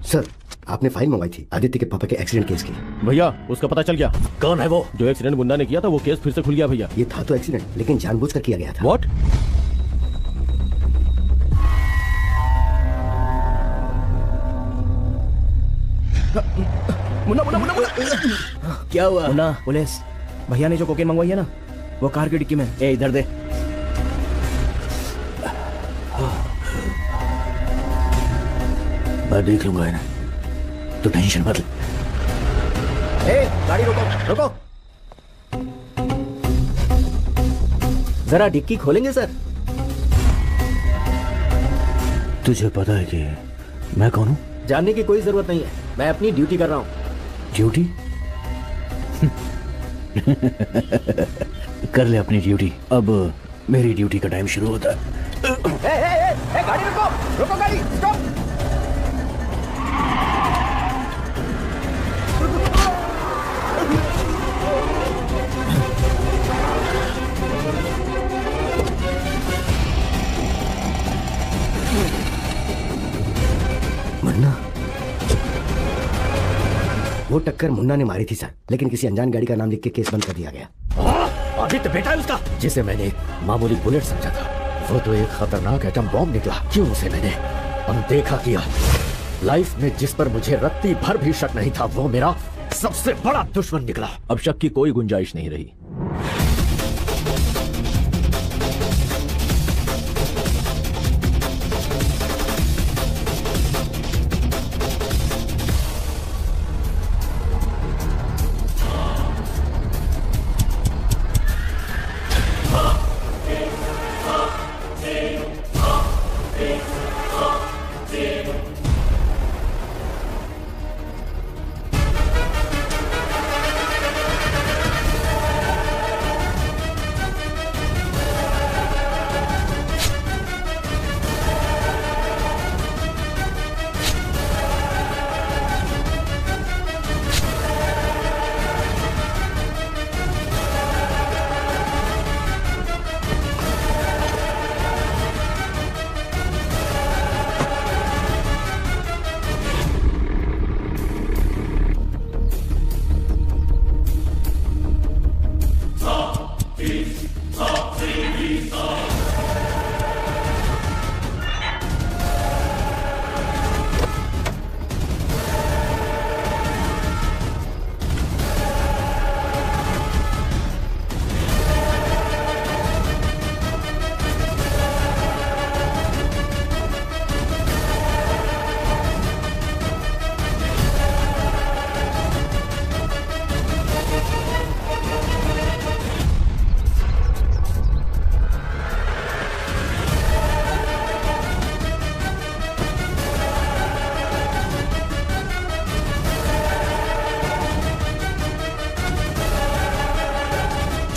सर, आपने फाइल मंगवाई थी आदित्य के पापा के एक्सीडेंट केस की। भैया उसका पता चल गया। कौन है वो? जो एक्सीडेंट गुंडा ने किया था वो केस फिर से खुल गया भैया। ये था तो एक्सीडेंट, लेकिन जानबूझकर किया गया था। व्हाट? मुन्ना मुन्ना मुन्ना मुन्ना क्या हुआ? मुन्ना, पुलिस भैया ने जो कोकेन मंगवाई है ना, वो कार की डिक्की में। ए इधर दे। मैं देख लूंगा ना, तो टेंशन मत ले। गाड़ी रोको रोको। जरा डिक्की खोलेंगे सर? तुझे पता है कि मैं कौन हूं? जानने की कोई जरूरत नहीं है, मैं अपनी ड्यूटी कर रहा हूं। ड्यूटी? कर ले अपनी ड्यूटी। अब मेरी ड्यूटी का टाइम शुरू होता है। गाड़ी रुको रुको, गाड़ी स्टॉप। मुन्ना, वो टक्कर मुन्ना ने मारी थी सर, लेकिन किसी अनजान गाड़ी का नाम लिख के केस बंद कर दिया गया। आदित्य बेटा है उसका, जिसे मैंने एक मामूली बुलेट समझा था, वो तो एक खतरनाक एटम बॉम्ब निकला। क्यों उसे मैंने अनदेखा किया? लाइफ में जिस पर मुझे रत्ती भर भी शक नहीं था, वो मेरा सबसे बड़ा दुश्मन निकला। अब शक की कोई गुंजाइश नहीं रही।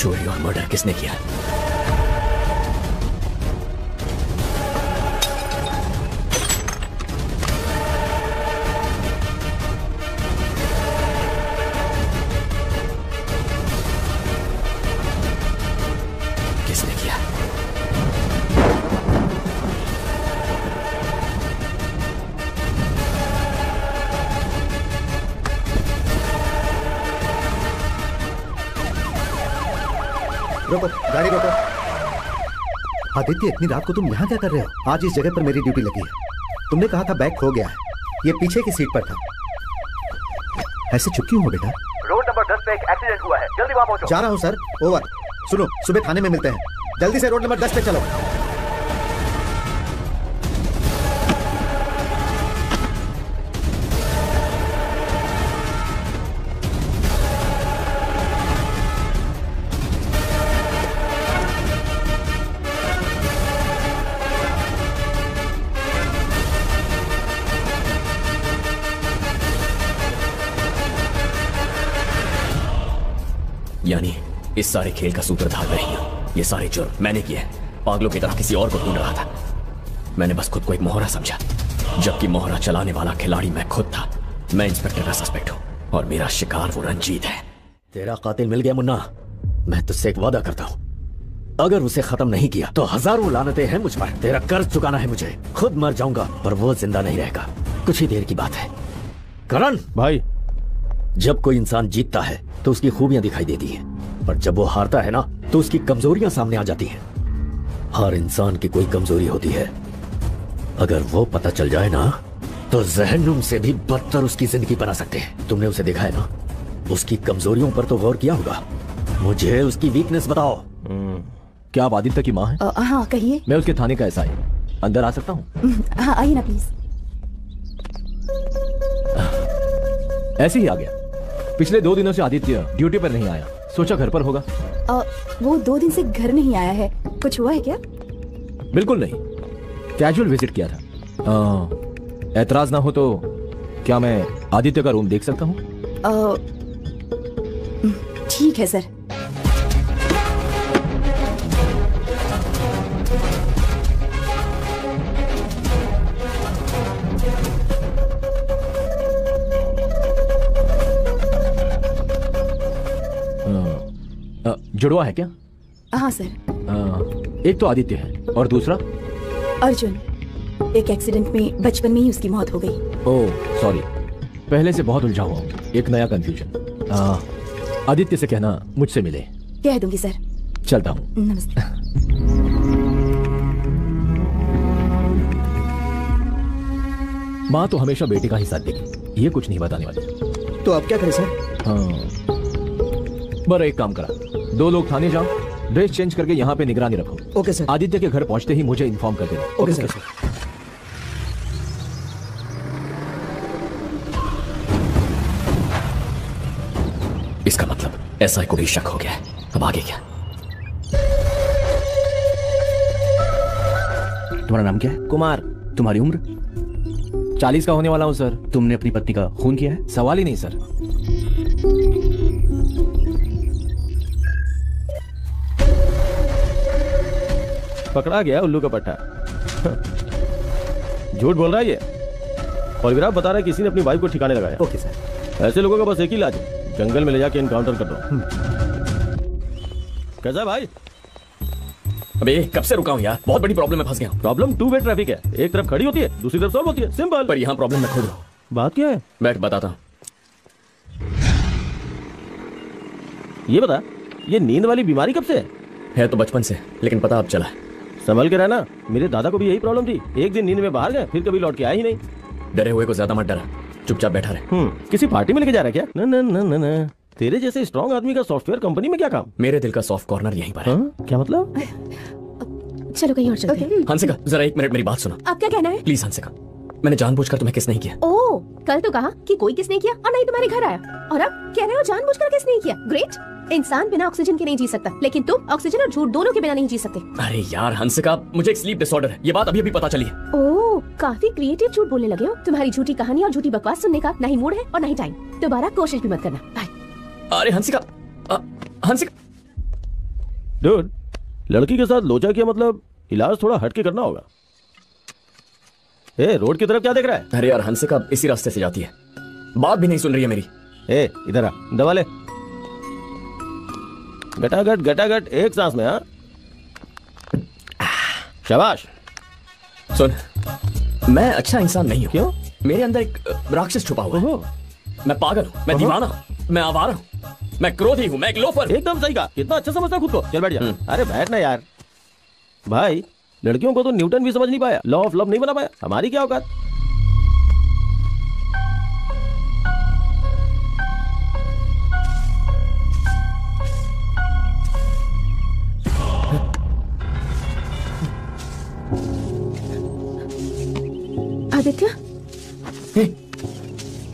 चोरी और मर्डर किसने किया? किसने किया? रोको, गाड़ी रोको। आदित्य, इतनी रात को तुम यहाँ क्या कर रहे हो? आज इस जगह पर मेरी ड्यूटी लगी है। तुमने कहा था बैग खो गया है, ये पीछे की सीट पर था। ऐसे चुप क्यों हो बेटा? रोड नंबर 10 पे एक एक्सीडेंट हुआ है, जल्दी वहां पहुंचो। जा रहा हूँ सर, ओवर। सुनो, सुबह थाने में मिलते हैं। जल्दी से रोड नंबर 10 पे चलो। यानी इस सारे खेल का सूत्रधार मैं ही हूं। ये सारे जुर्म मैंने किए। पागलों की तरह किसी और को ढूंढ रहा था। मैंने बस खुद को एक मोहरा समझा, जबकि मोहरा चलाने वाला खिलाड़ी मैं खुद था। मैं इंस्पेक्टर का सस्पेक्ट हूं और मेरा शिकार वो रंजीत है। तेरा कातिल मिल गया मुन्ना। मैं तुझसे एक वादा करता हूं, अगर उसे खत्म नहीं किया तो हजारों लानतें हैं मुझ पर। तेरा कर्ज चुकाना है मुझे। खुद मर जाऊंगा पर वो जिंदा नहीं रहेगा। कुछ ही देर की बात है। करण भाई, जब कोई इंसान जीतता है तो उसकी खूबियां दिखाई देती हैं, पर जब वो हारता है ना तो उसकी कमजोरियां सामने आ जाती हैं। हर इंसान की कोई कमजोरी होती है, अगर वो पता चल जाए ना तो जहन्नुम से भी बदतर उसकी जिंदगी बना सकते हैं। तुमने उसे देखा है ना, उसकी कमजोरियों पर तो गौर किया होगा। मुझे उसकी वीकनेस बताओ। क्या आप आदित्य की माँ हैं? हाँ कहिए। मैं उसके थाने का एसआई अंदर आ सकता हूँ? हाँ आइए ना प्लीज। ऐसे ही आ गया। पिछले 2 दिनों से आदित्य ड्यूटी पर नहीं आया, सोचा घर पर होगा। वो 2 दिन से घर नहीं आया है। कुछ हुआ है क्या? बिल्कुल नहीं, कैजुअल विजिट किया था। ऐतराज ना हो तो क्या मैं आदित्य का रूम देख सकता हूँ? ठीक है सर। जुड़वा है क्या? हाँ सर। एक तो आदित्य है और दूसरा अर्जुन। एक एक्सीडेंट में बचपन में ही उसकी मौत हो गई। ओह सॉरी, पहले से बहुत उलझा हुआ हूँ। एक नया कंफ्यूजन। आदित्य से कहना मुझसे मिले। कह दूंगी सर। चलता हूँ। नमस्ते। माँ तो हमेशा बेटे का ही साथ देगी, ये कुछ नहीं बताने वाली। तो अब क्या करें सर? हाँ, बड़ा एक काम करा, 2 लोग थाने जाओ, ड्रेस चेंज करके यहाँ पे निगरानी रखो। Okay sir. आदित्य के घर पहुंचते ही मुझे इन्फॉर्म कर देना। Okay sir. इसका मतलब एसआई को भी शक हो गया है। अब आगे क्या? तुम्हारा नाम क्या है? कुमार। तुम्हारी उम्र? 40 का होने वाला हूँ सर। तुमने अपनी पत्नी का खून किया है? सवाल ही नहीं सर। पकड़ा गया उल्लू का पट्टा। झूठ बोल रहा है ये। पॉलीग्राफ बता रहा है किसी ने अपनी वाइफ को ठिकाने लगाया। Okay sir. ऐसे लोगों का बस एक ही इलाज है, जंगल में ले जाके इनकाउंटर कर दो। कैसा भाई? अबे कब से रुका हूँ यार, बहुत बड़ी प्रॉब्लम में फंस गया हूँ। प्रॉब्लम 2 वे ट्रैफिक है, एक तरफ खड़ी होती है, दूसरी तरफ सॉल्व होती है। सिंपल। पर यहाँ प्रॉब्लम मैं खुद हूँ। बात क्या है? बैठ बताता हूँ। ये बता, ये नींद वाली बीमारी कब से है? तो बचपन से, लेकिन पता अब चला। संभल के रहना, मेरे दादा को भी यही प्रॉब्लम थी। एक दिन नींद में बाहर गए, फिर कभी लौट के आए ही नहीं। डरे हुए को ज्यादा मत डरा, चुपचाप बैठा रहे। किसी पार्टी में लेके जा रहा है क्या? न न न न न। तेरे जैसे स्ट्रॉन्ग आदमी का सॉफ्टवेयर कंपनी में क्या काम? मेरे दिल का सॉफ्ट कॉर्नर यहीं पर है। क्या मतलब? चलो कहीं और चलते हैं। हंसिका जरा 1 मिनट मेरी बात सुनो। अब क्या कहना है? प्लीज हंसिका, मैंने जानबूझकर तुम्हें किस नहीं किया। ओह, कल तो कहा कि कोई किस नहीं किया और नहीं तुम्हारे घर आया, और अब कह रहे हो जानबूझकर किस नहीं किया। ग्रेट। इंसान बिना ऑक्सीजन के नहीं जी सकता, लेकिन तुम ऑक्सीजन और झूठ दोनों के बिना नहीं जी सकते। अरे यार हंसिका, मुझे एक स्लीप डिसऑर्डर है, ये बात अभी अभी पता चली है। ओह, काफी क्रिएटिव झूठ बोलने लगे हो। तुम्हारी झूठी कहानी और झूठी बकवास सुनने का नहीं मूड है और नहीं टाइम। दोबारा कोशिश भी मत करना। बाय। अरे हंसिका, हंसिका डूड, लड़की के साथ लोचा किया मतलब इलाज थोड़ा हटके करना होगा। ए, रोड की तरफ क्या देख रहा है? अरे यार, हंसिका इसी रास्ते से जाती है, बात भी नहीं सुन रही है मेरी। ए, इधर आ, दवा ले। गटागट गटागट एक सांस में। हाँ, शाबाश। सुन, मैं अच्छा इंसान नहीं हूँ। क्यों? मेरे अंदर एक राक्षस छुपा हुआ है। मैं पागल हूँ, मैं दीवाना हूँ, मैं आवारा हूँ, मैं क्रोधी हूँ, मैं एक लोफर। एकदम सही कहा, कितना अच्छा समझता खुद को। चल बैठ जा। अरे बैठ ना यार। भाई, लड़कियों को तो न्यूटन भी समझ नहीं पाया, लॉ ऑफ लव नहीं बना पाया, हमारी क्या औकात। आदित्य,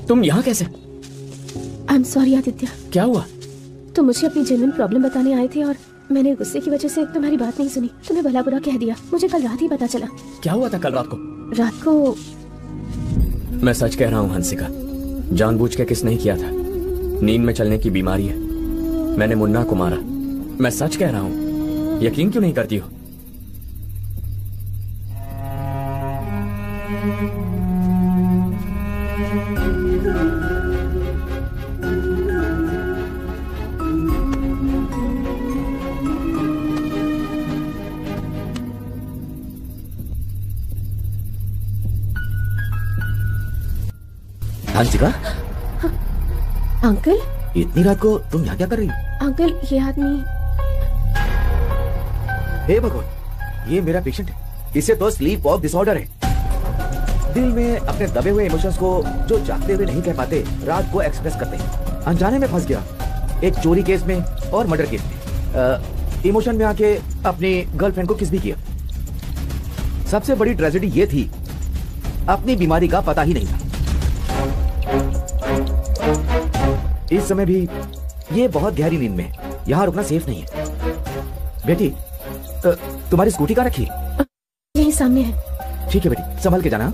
तुम यहाँ कैसे? I am sorry Aditya. क्या हुआ? तुम मुझे अपनी जेन्युइन प्रॉब्लम बताने आए थे और मैंने गुस्से की वजह से तुम्हारी बात नहीं सुनी, तुम्हें भला बुरा कह दिया। मुझे कल रात ही पता चला। क्या हुआ था कल रात को? रात को मैं सच कह रहा हूँ हंसिका, जानबूझ के किस नहीं किया था। नींद में चलने की बीमारी है, मैंने मुन्ना को मारा। मैं सच कह रहा हूँ, यकीन क्यों नहीं करती हो? हंसिका, अंकल, इतनी रात को तुम यहाँ क्या कर रही? अंकल ये आदमी। हे भगवान, ये मेरा पेशेंट है, इसे तो स्लीप वॉक डिसऑर्डर है। दिल में अपने दबे हुए इमोशंस को जो जागते हुए नहीं कह पाते, रात को एक्सप्रेस करते हैं। अनजाने में फंस गया, एक चोरी केस में और मर्डर केस में। इमोशन में आके अपनी गर्लफ्रेंड को किस भी किया। सबसे बड़ी ट्रेजेडी ये थी, अपनी बीमारी का पता ही नहीं था। इस समय भी ये बहुत गहरी नींद में, यहाँ रुकना सेफ नहीं है। बेटी, तुम्हारी स्कूटी कहाँ रखी है? यहीं सामने है। ठीक है बेटी, संभल के जाना।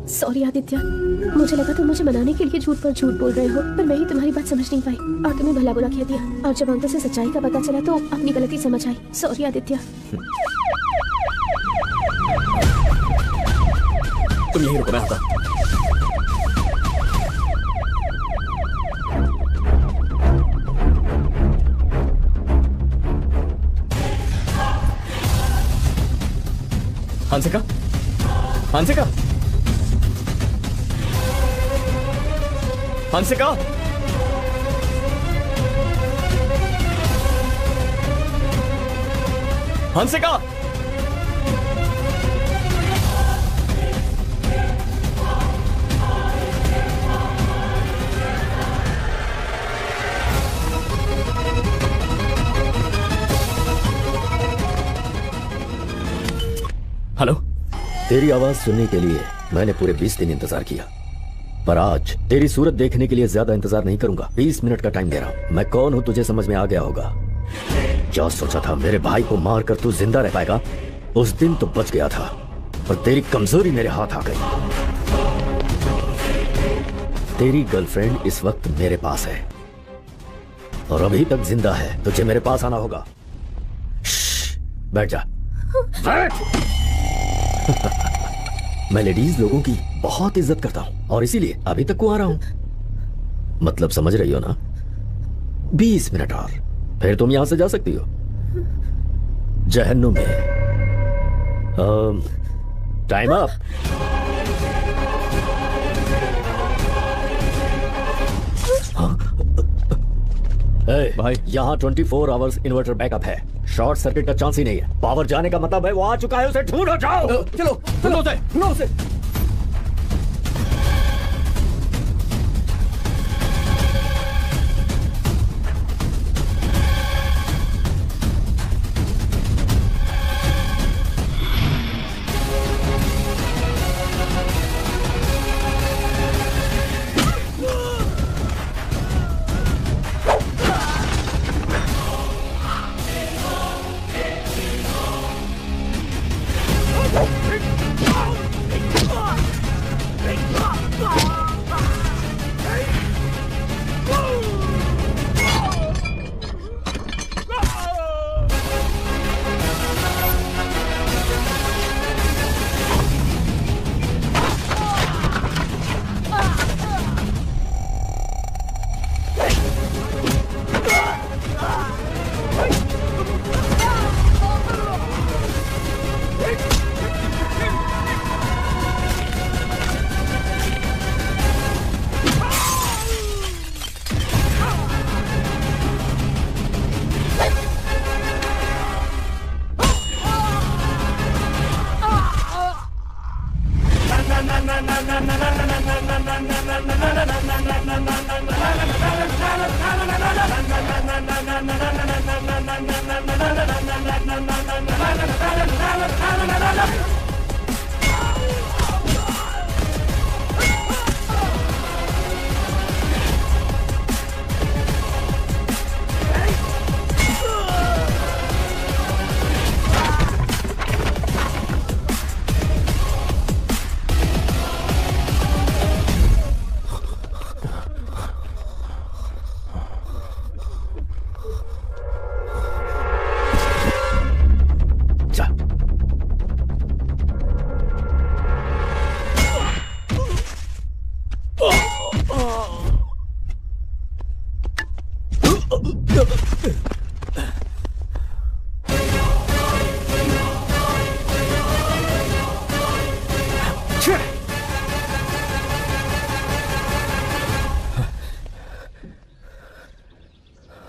सॉरी आदित्य, मुझे लगा तुम मुझे मनाने के लिए झूठ पर झूठ बोल रहे हो, पर मैं ही तुम्हारी बात समझ नहीं पाई और तुम्हें भला बुरा कह दिया। और जब अंकल से सच्चाई का पता चला तो अपनी गलती समझ आई। सॉरी आदित्य। तुम यहीं रुको, मैं आता। हंसिका, हंसिका, हंसिका, हंसिका। हेलो। तेरी आवाज सुनने के लिए मैंने पूरे 20 दिन इंतजार किया, पर आज तेरी सूरत देखने के लिए ज्यादा इंतजार नहीं करूंगा। 20 मिनट का टाइम दे रहा हूं। मैं कौन हूं तुझे समझ में आ गया होगा। क्या सोचा था मेरे भाई को मार कर तू जिंदा रह पाएगा? उस दिन तो बच गया था, पर तेरी कमजोरी मेरे हाथ आ गई। तेरी गर्लफ्रेंड इस वक्त मेरे पास है और अभी तक जिंदा है। तुझे मेरे पास आना होगा। बैठ जा, बैठ। मैं लेडीज लोगों की बहुत इज्जत करता हूं और इसीलिए अभी तक को आ रहा हूं। मतलब समझ रही हो ना? 20 मिनट और फिर तुम यहां से जा सकती हो जहन्नुम में। Time up. भाई, यहाँ 24 आवर्स इन्वर्टर बैकअप है। शॉर्ट सर्किट का चांस ही नहीं है। पावर जाने का मतलब है वो आ चुका है, उसे ढूंढो। जाओ, चलो ढूंढो उसे, ढूंढो उसे।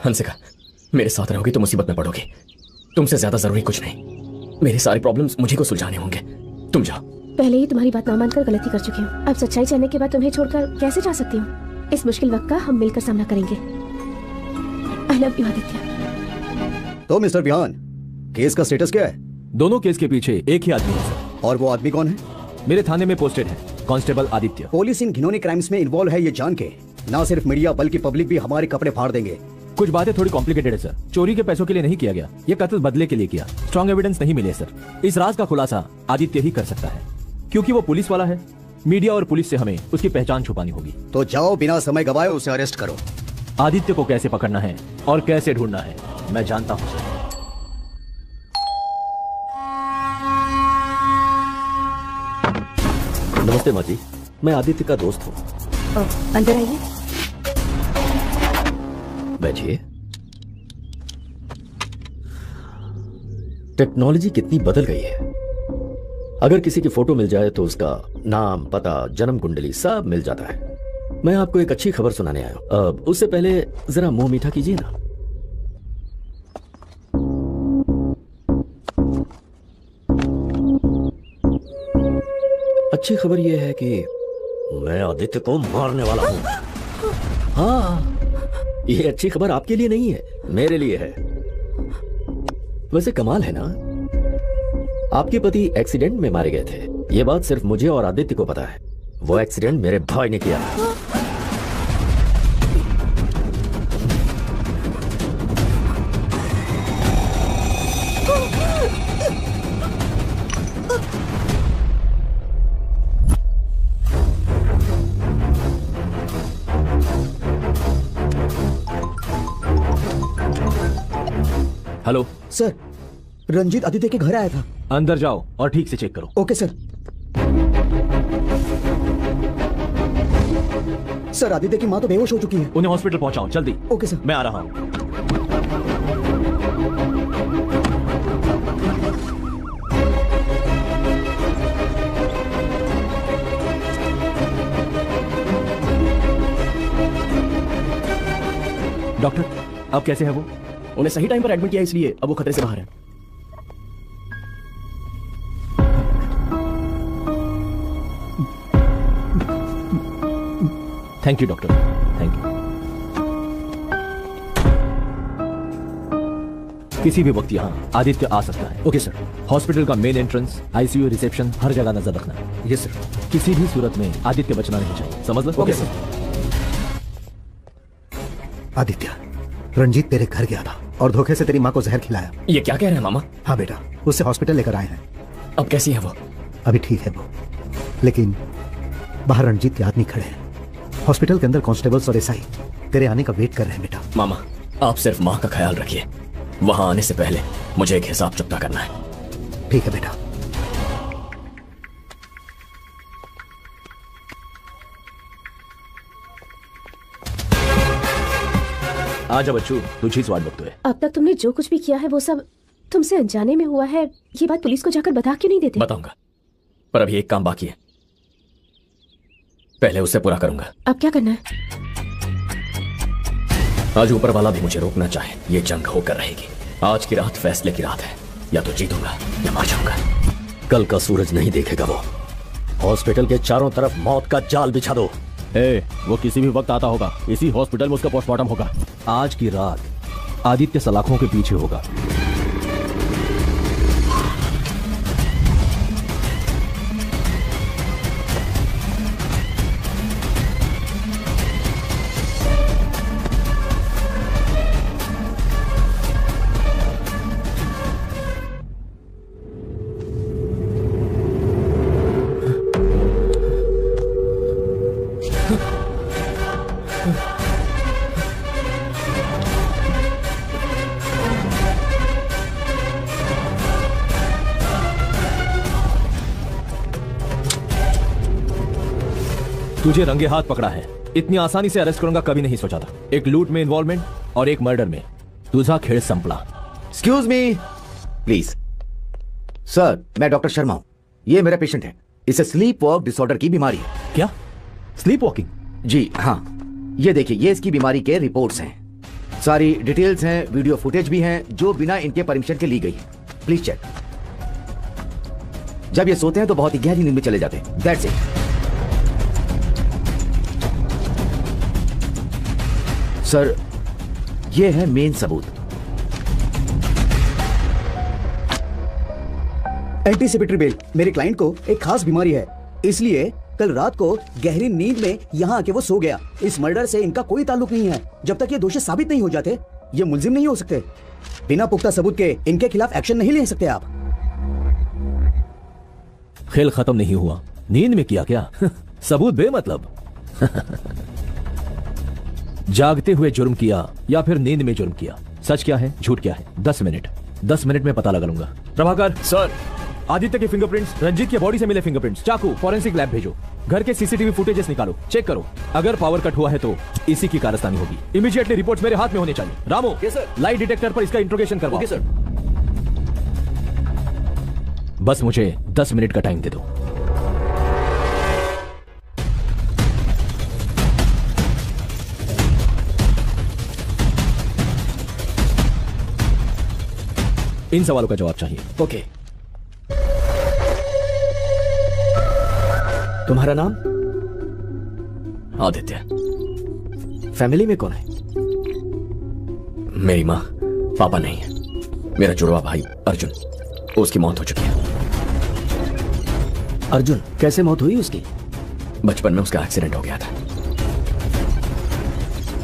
हंसिका, मेरे साथ रहोगी तो मुसीबत में पड़ोगी। तुमसे ज्यादा जरूरी कुछ नहीं। मेरे सारे प्रॉब्लम्स मुझे को सुलझाने होंगे। तुम जाओ। पहले ही तुम्हारी बात ना मानकर गलती कर चुकी हूँ। अब सच्चाई जानने के बाद तुम्हें छोड़कर कैसे जा सकती हूँ? इस मुश्किल वक्त का हम मिलकर सामना करेंगे। I love you Aditya. तो मिस्टर विहान, केस का स्टेटस क्या है? दोनों केस के पीछे एक ही आदमी है सर। और वो आदमी कौन है? मेरे थाने में पोस्टेड है, कांस्टेबल आदित्य। पुलिस इन घिनौने क्राइम्स में इन्वॉल्व है ये जान के ना सिर्फ मीडिया बल्कि पब्लिक भी हमारे कपड़े फाड़ देंगे। कुछ बातें थोड़ी कॉम्प्लिकेटेड है सर। चोरी के पैसों के लिए नहीं किया गया, ये कत्ल बदले के लिए किया। स्ट्रॉन्ग एविडेंस नहीं मिले सर। इस राज का खुलासा आदित्य ही कर सकता है, क्योंकि वो पुलिस वाला है। मीडिया और पुलिस से हमें उसकी पहचान छुपानी होगी। तो जाओ, बिना समय गवाए उसे अरेस्ट करो। आदित्य को कैसे पकड़ना है और कैसे ढूंढना है मैं जानता हूँ सर। नमस्ते माँ जी, मैं आदित्य का दोस्त हूँ। अंदर आइए। बैठिए। टेक्नोलॉजी कितनी बदल गई है। अगर किसी की फोटो मिल जाए तो उसका नाम, पता, जन्म कुंडली सब मिल जाता है। मैं आपको एक अच्छी खबर सुनाने आया हूं। उससे पहले जरा मुंह मीठा कीजिए ना। अच्छी खबर यह है कि मैं आदित्य को मारने वाला हूं। हाँ, ये अच्छी खबर आपके लिए नहीं है, मेरे लिए है। वैसे कमाल है ना, आपके पति एक्सीडेंट में मारे गए थे। ये बात सिर्फ मुझे और आदित्य को पता है। वो एक्सीडेंट मेरे भाई ने किया। हेलो सर, रंजीत आदित्य के घर आया था। अंदर जाओ और ठीक से चेक करो। Okay sir. सर, आदित्य की माँ तो बेहोश हो चुकी है। उन्हें हॉस्पिटल पहुंचाओ जल्दी। Okay sir. मैं आ रहा हूं। डॉक्टर, अब कैसे है वो? उन्हें सही टाइम पर एडमिट किया, इसलिए अब वो खतरे से बाहर है। Thank you doctor, thank you. किसी भी वक्त यहाँ आदित्य आ सकता है। Okay sir. हॉस्पिटल का मेन एंट्रेंस, आईसीयू, रिसेप्शन, हर जगह नजर रखना है। Yes sir. किसी भी सूरत में आदित्य बचना नहीं चाहिए, समझ लो? Okay sir. आदित्य, रंजीत तेरे घर गया था और धोखे से तेरी माँ को जहर खिलाया। ये क्या कह रहे हैं मामा? हाँ बेटा, उससे हॉस्पिटल लेकर आए हैं। अब कैसी है वो? अभी ठीक है वो, लेकिन बाहर रंजीत के आदमी खड़े हैं। हॉस्पिटल के अंदर कांस्टेबल्स और एसआई तेरे आने का वेट कर रहे हैं बेटा। मामा, आप सिर्फ माँ का ख्याल रखिए। वहां आने से पहले मुझे एक हिसाब चुकता करना है। ठीक है बेटा। आजा बच्चू, तुझी स्वाद बकतो है। अब तक तुमने जो कुछ भी किया है वो सब तुमसे अनजाने में हुआ है। ये बात पुलिस को जाकर बता क्यों नहीं देते? बताऊंगा, पर अभी एक काम बाकी है, पहले उसे पूरा करूंगा। अब क्या करना है? आज ऊपर वाला भी मुझे रोकना चाहे, ये जंग होकर रहेगी। आज की रात फैसले की रात है, या तो जीतूंगा या मार जाऊंगा। कल का सूरज नहीं देखेगा वो। हॉस्पिटल के चारों तरफ मौत का जाल बिछा दो। वो किसी भी वक्त आता होगा। इसी हॉस्पिटल में उसका पोस्टमार्टम होगा। आज की रात आदित्य सलाखों के पीछे होगा। तुझे रंगे हाथ पकड़ा है, इतनी आसानी से अरेस्ट करूंगा कभी नहीं सोचा था। एक लूट में इन्वॉल्वमेंट और एक मर्डर में तुझा खेल संपला। Excuse me please. सर, मैं डॉक्टर शर्मा हूं। ये मेरा पेशेंट है, इसे स्लीप वॉक डिसऑर्डर की बीमारी है। क्या? Sleep walking? जी हाँ, ये देखिए, ये इसकी बीमारी के रिपोर्ट्स हैं, सारी डिटेल्स हैं, वीडियो फुटेज भी हैं जो बिना इनके परमिशन के ली गई है। Please check. जब ये सोते हैं तो बहुत ही गहरी नींद में चले जाते हैं। That's it. सर, ये है मेन सबूत। Anticipatory bail. मेरे क्लाइंट को एक खास बीमारी है, इसलिए कल रात को गहरी नींद में यहाँ आके वो सो गया। इस मर्डर से इनका कोई ताल्लुक नहीं है। जब तक ये दोषी साबित नहीं हो जाते, ये मुलजिम नहीं हो सकते। बिना पुख्ता सबूत के इनके खिलाफ एक्शन नहीं ले सकते आप। खेल खत्म नहीं हुआ, नींद में किया क्या? सबूत बेमतलब। जागते हुए जुर्म किया या फिर नींद में जुर्म किया, सच क्या है झूठ क्या है, 10 मिनट में पता लगा लूंगा। प्रभाकर सर, आदित्य के फिंगरप्रिंट्स, रंजीत के बॉडी से मिले फिंगरप्रिंट्स, चाकू फॉरेंसिक लैब भेजो। घर के सीसीटीवी फुटेजेस निकालो, चेक करो। अगर पावर कट हुआ है तो इसी की कारस्तानी होगी। इमीडिएटली रिपोर्ट्स मेरे हाथ में होने चाहिए। रामू, लाइट डिटेक्टर पर इसका इंट्रोगेशन करवाओ। Okay sir. बस मुझे 10 मिनट का टाइम दे दो। इन सवालों का जवाब चाहिए। ओके। तुम्हारा नाम? आदित्य। फैमिली में कौन है? मेरी माँ, पापा नहीं है। मेरा जुड़वा भाई अर्जुन, उसकी मौत हो चुकी है। अर्जुन, कैसे मौत हुई उसकी? बचपन में उसका एक्सीडेंट हो गया था।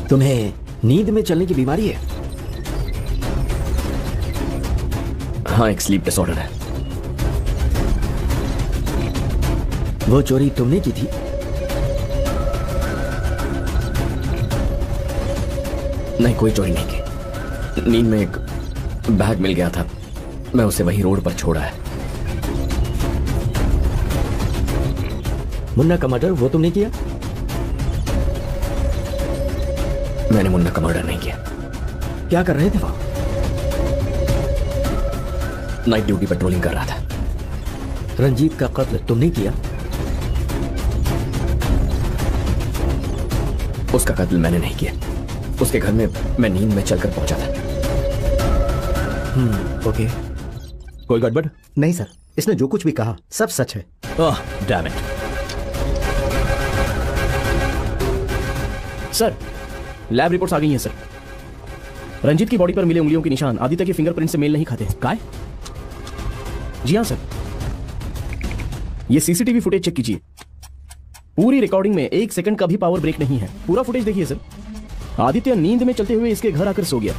तुम्हें नींद में चलने की बीमारी है? हाँ, एक स्लीप डिसऑर्डर है। वो चोरी तुमने की थी? नहीं, कोई चोरी नहीं की। नींद में एक बैग मिल गया था, मैं उसे वहीं रोड पर छोड़ा है। मुन्ना का मर्डर वो तुमने किया? मैंने मुन्ना का मर्डर नहीं किया। क्या कर रहे थे वहां? नाइट ड्यूटी पेट्रोलिंग कर रहा था। रंजीत का कत्ल तुमने किया? उसका कत्ल मैंने नहीं किया। उसके घर में मैं नींद में चलकर पहुंचा था। ओके। कोई गड़बड़? नहीं सर, इसने जो कुछ भी कहा सब सच है। Oh, damn it. Sir, lab reports आ गई हैं सर। रंजीत की बॉडी पर मिले उंगलियों के निशान आदित्य के फिंगरप्रिंट से मेल नहीं खाते। काय? जी हाँ सर, ये सीसीटीवी फुटेज चेक कीजिए। पूरी रिकॉर्डिंग में 1 सेकंड का भी पावर ब्रेक नहीं है। पूरा फुटेज देखिए सर। आदित्य नींद में चलते हुए इसके घर आकर सो गया।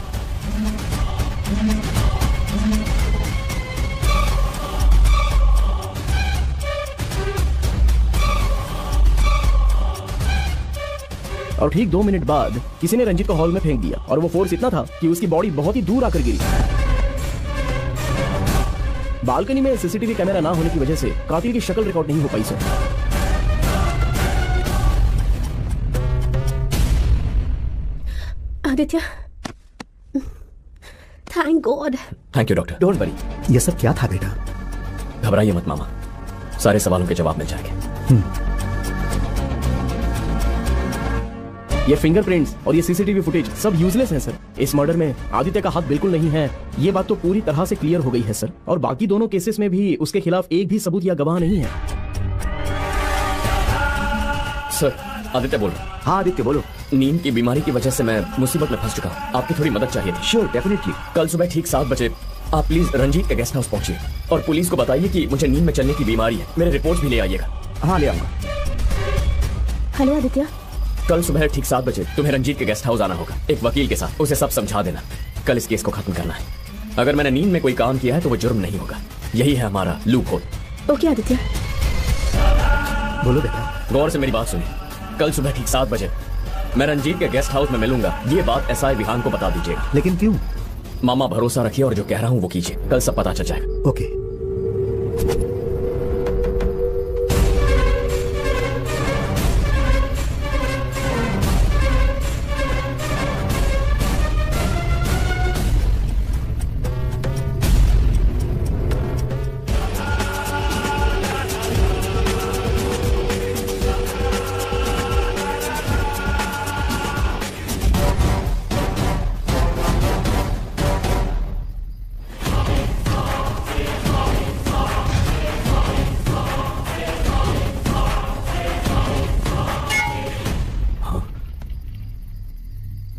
और ठीक 2 मिनट बाद किसी ने रंजीत को हॉल में फेंक दिया और वो फोर्स इतना था कि उसकी बॉडी बहुत ही दूर आकर गिरी। बालकनी में सीसीटीवी कैमरा ना होने की वजह से कातिल की शक्ल रिकॉर्ड नहीं हो पाई sir. Aditya, thank God. Thank you doctor. Don't worry. ये सब क्या था बेटा? घबराइए मत मामा, सारे सवालों के जवाब मिल जाएंगे। ये फिंगरप्रिंट्स और ये सीसीटीवी फुटेज सब यूजलेस हैं सर। इस मर्डर में आदित्य का हाथ बिल्कुल नहीं है, ये बात तो पूरी तरह से क्लियर हो गई है सर। और बाकी दोनों केसेस में भी उसके खिलाफ एक भी सबूत या गवाह नहीं है। सर, आदित्य बोल रहा हूं। हाँ आदित्य बोलो। नींद की बीमारी की वजह से मैं मुसीबत में फंस चुका हूँ। आपकी थोड़ी मदद चाहिए थी। Sure, definitely. कल सुबह ठीक 7 बजे आप प्लीज रंजीत के गेस्ट हाउस पहुंचिए और पुलिस को बताइए कि मुझे नींद में चलने की बीमारी है। मेरे रिपोर्ट भी ले आइएगा। हाँ, ले आऊंगा। हेलो आदित्य। कल सुबह ठीक 7 बजे तुम्हें रंजीत के गेस्ट हाउस आना होगा, एक वकील के साथ। उसे सब समझा देना। कल इस केस को खत्म करना है। अगर मैंने नींद में कोई काम किया है तो वो जुर्म नहीं होगा। यही है हमारा लूप होल। ओके आदित्य। बोलो बेटा। गौर से मेरी बात सुनिए। कल सुबह ठीक 7 बजे मैं रंजीत के गेस्ट हाउस में मिलूंगा। ये बात एसआई विहान को बता दीजिएगा। लेकिन क्यों? मामा भरोसा रखिए और जो कह रहा हूँ वो कीजिए, कल सब पता चल जाएगा। ओके।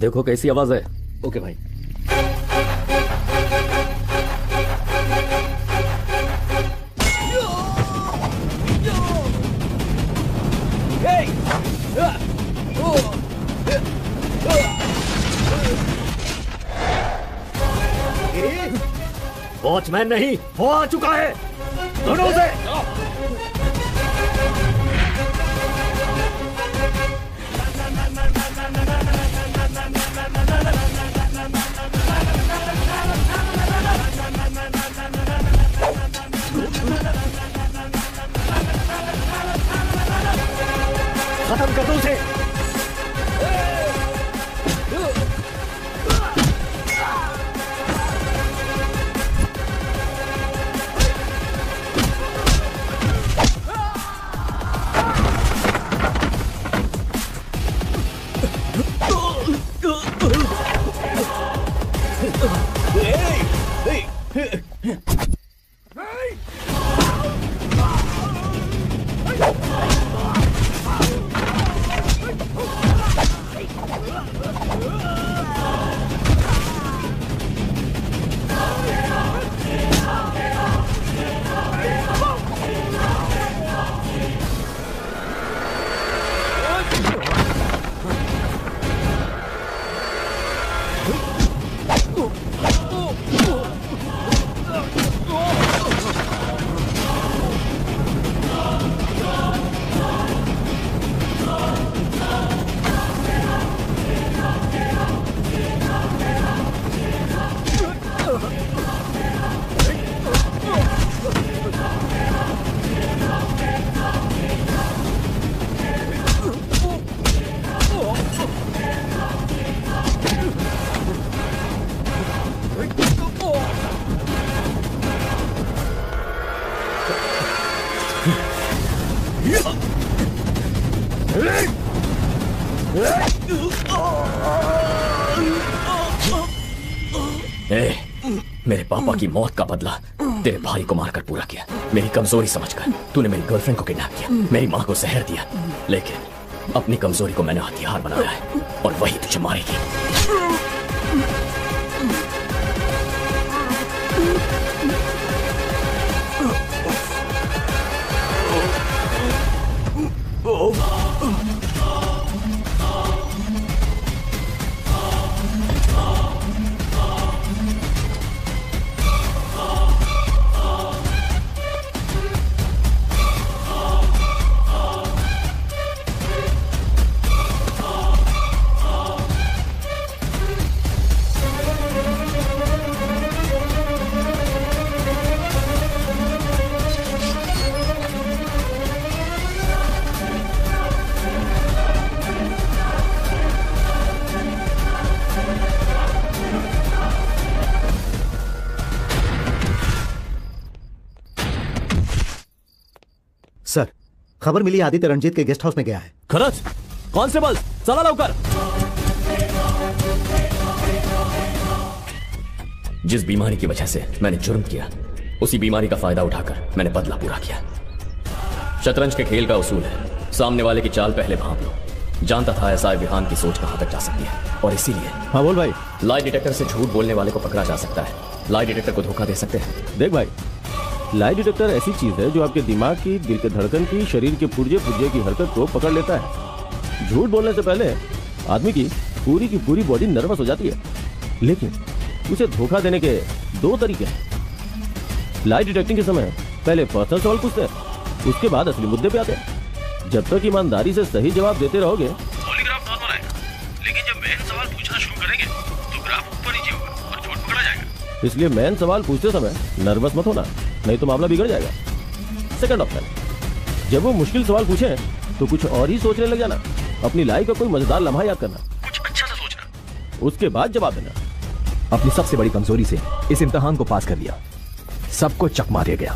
देखो कैसी आवाज है। ओके भाई। वॉचमैन नहीं, वो आ चुका है। दोनों से खत्म कर दो उसे। मेरे पापा की मौत का बदला तेरे भाई को मारकर पूरा किया। मेरी कमजोरी समझकर तूने मेरी गर्लफ्रेंड को किडनैप किया, मेरी माँ को जहर दिया, लेकिन अपनी कमजोरी को मैंने हथियार बनाया है और वही तुझे मारेगी। सर, खबर मिली आदित्य रंजीत के गेस्ट हाउस में गया है। खरच, कांस्टेबल चला लवकर। जिस बीमारी की वजह से मैंने जुर्म किया, उसी बीमारी का फायदा उठाकर मैंने बदला पूरा किया। शतरंज के खेल का उसूल है, सामने वाले की चाल पहले भांप लो। जानता था एसआई विहान की सोच कहां तक जा सकती है, और इसीलिए हाँ बोल भाई। लाई डिटेक्टर से झूठ बोलने वाले को पकड़ा जा सकता है, लाई डिटेक्टर को धोखा दे सकते हैं। देख भाई, लाई डिटेक्टर ऐसी चीज है जो आपके दिमाग की, दिल के धड़कन की, शरीर के पुर्जे पुर्जे की हरकत को पकड़ लेता है। झूठ बोलने से पहले आदमी की पूरी बॉडी नर्वस हो जाती है, लेकिन उसे धोखा देने के दो तरीके हैं। लाई डिटेक्टिंग के समय पहले पर्सनल सवाल पूछते हैं, उसके बाद असली मुद्दे पे आते हैं। जब तक ईमानदारी से सही जवाब देते रहोगे पॉलीग्राफ नॉर्मल आएगा, लेकिन जब मेन सवाल पूछना शुरू करेंगे तो ग्राफ ऊपर नीचे होगा और चोट पकड़ा जाएगा। इसलिए मेन सवाल पूछते समय नर्वस मत होना, नहीं तो मामला बिगड़ जाएगा। सेकंड ऑप्शन, जब वो मुश्किल सवाल पूछे तो कुछ और ही सोचने लग जाना। अपनी लाइफ का कोई मजेदार लम्हा याद करना, कुछ अच्छा सा सोचना, उसके बाद जवाब देना। अपनी सबसे बड़ी कमजोरी से इस इम्तिहान को पास कर लिया, सबको चकमा दिया गया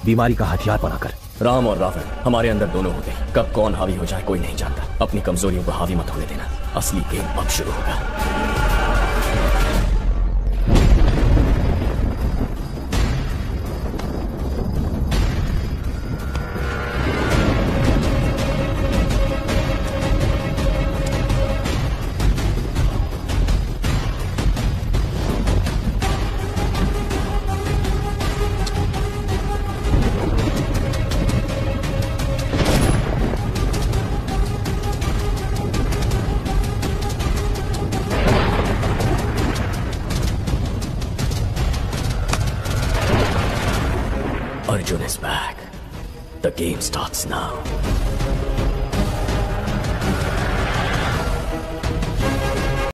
बीमारी का हथियार बनाकर। राम और रावण हमारे अंदर दोनों होते हैं, कब कौन हावी हो जाए कोई नहीं जानता। अपनी कमजोरियों को हावी मत होने देना, असली गेम अब शुरू होगा। Arjun is back. The game starts now.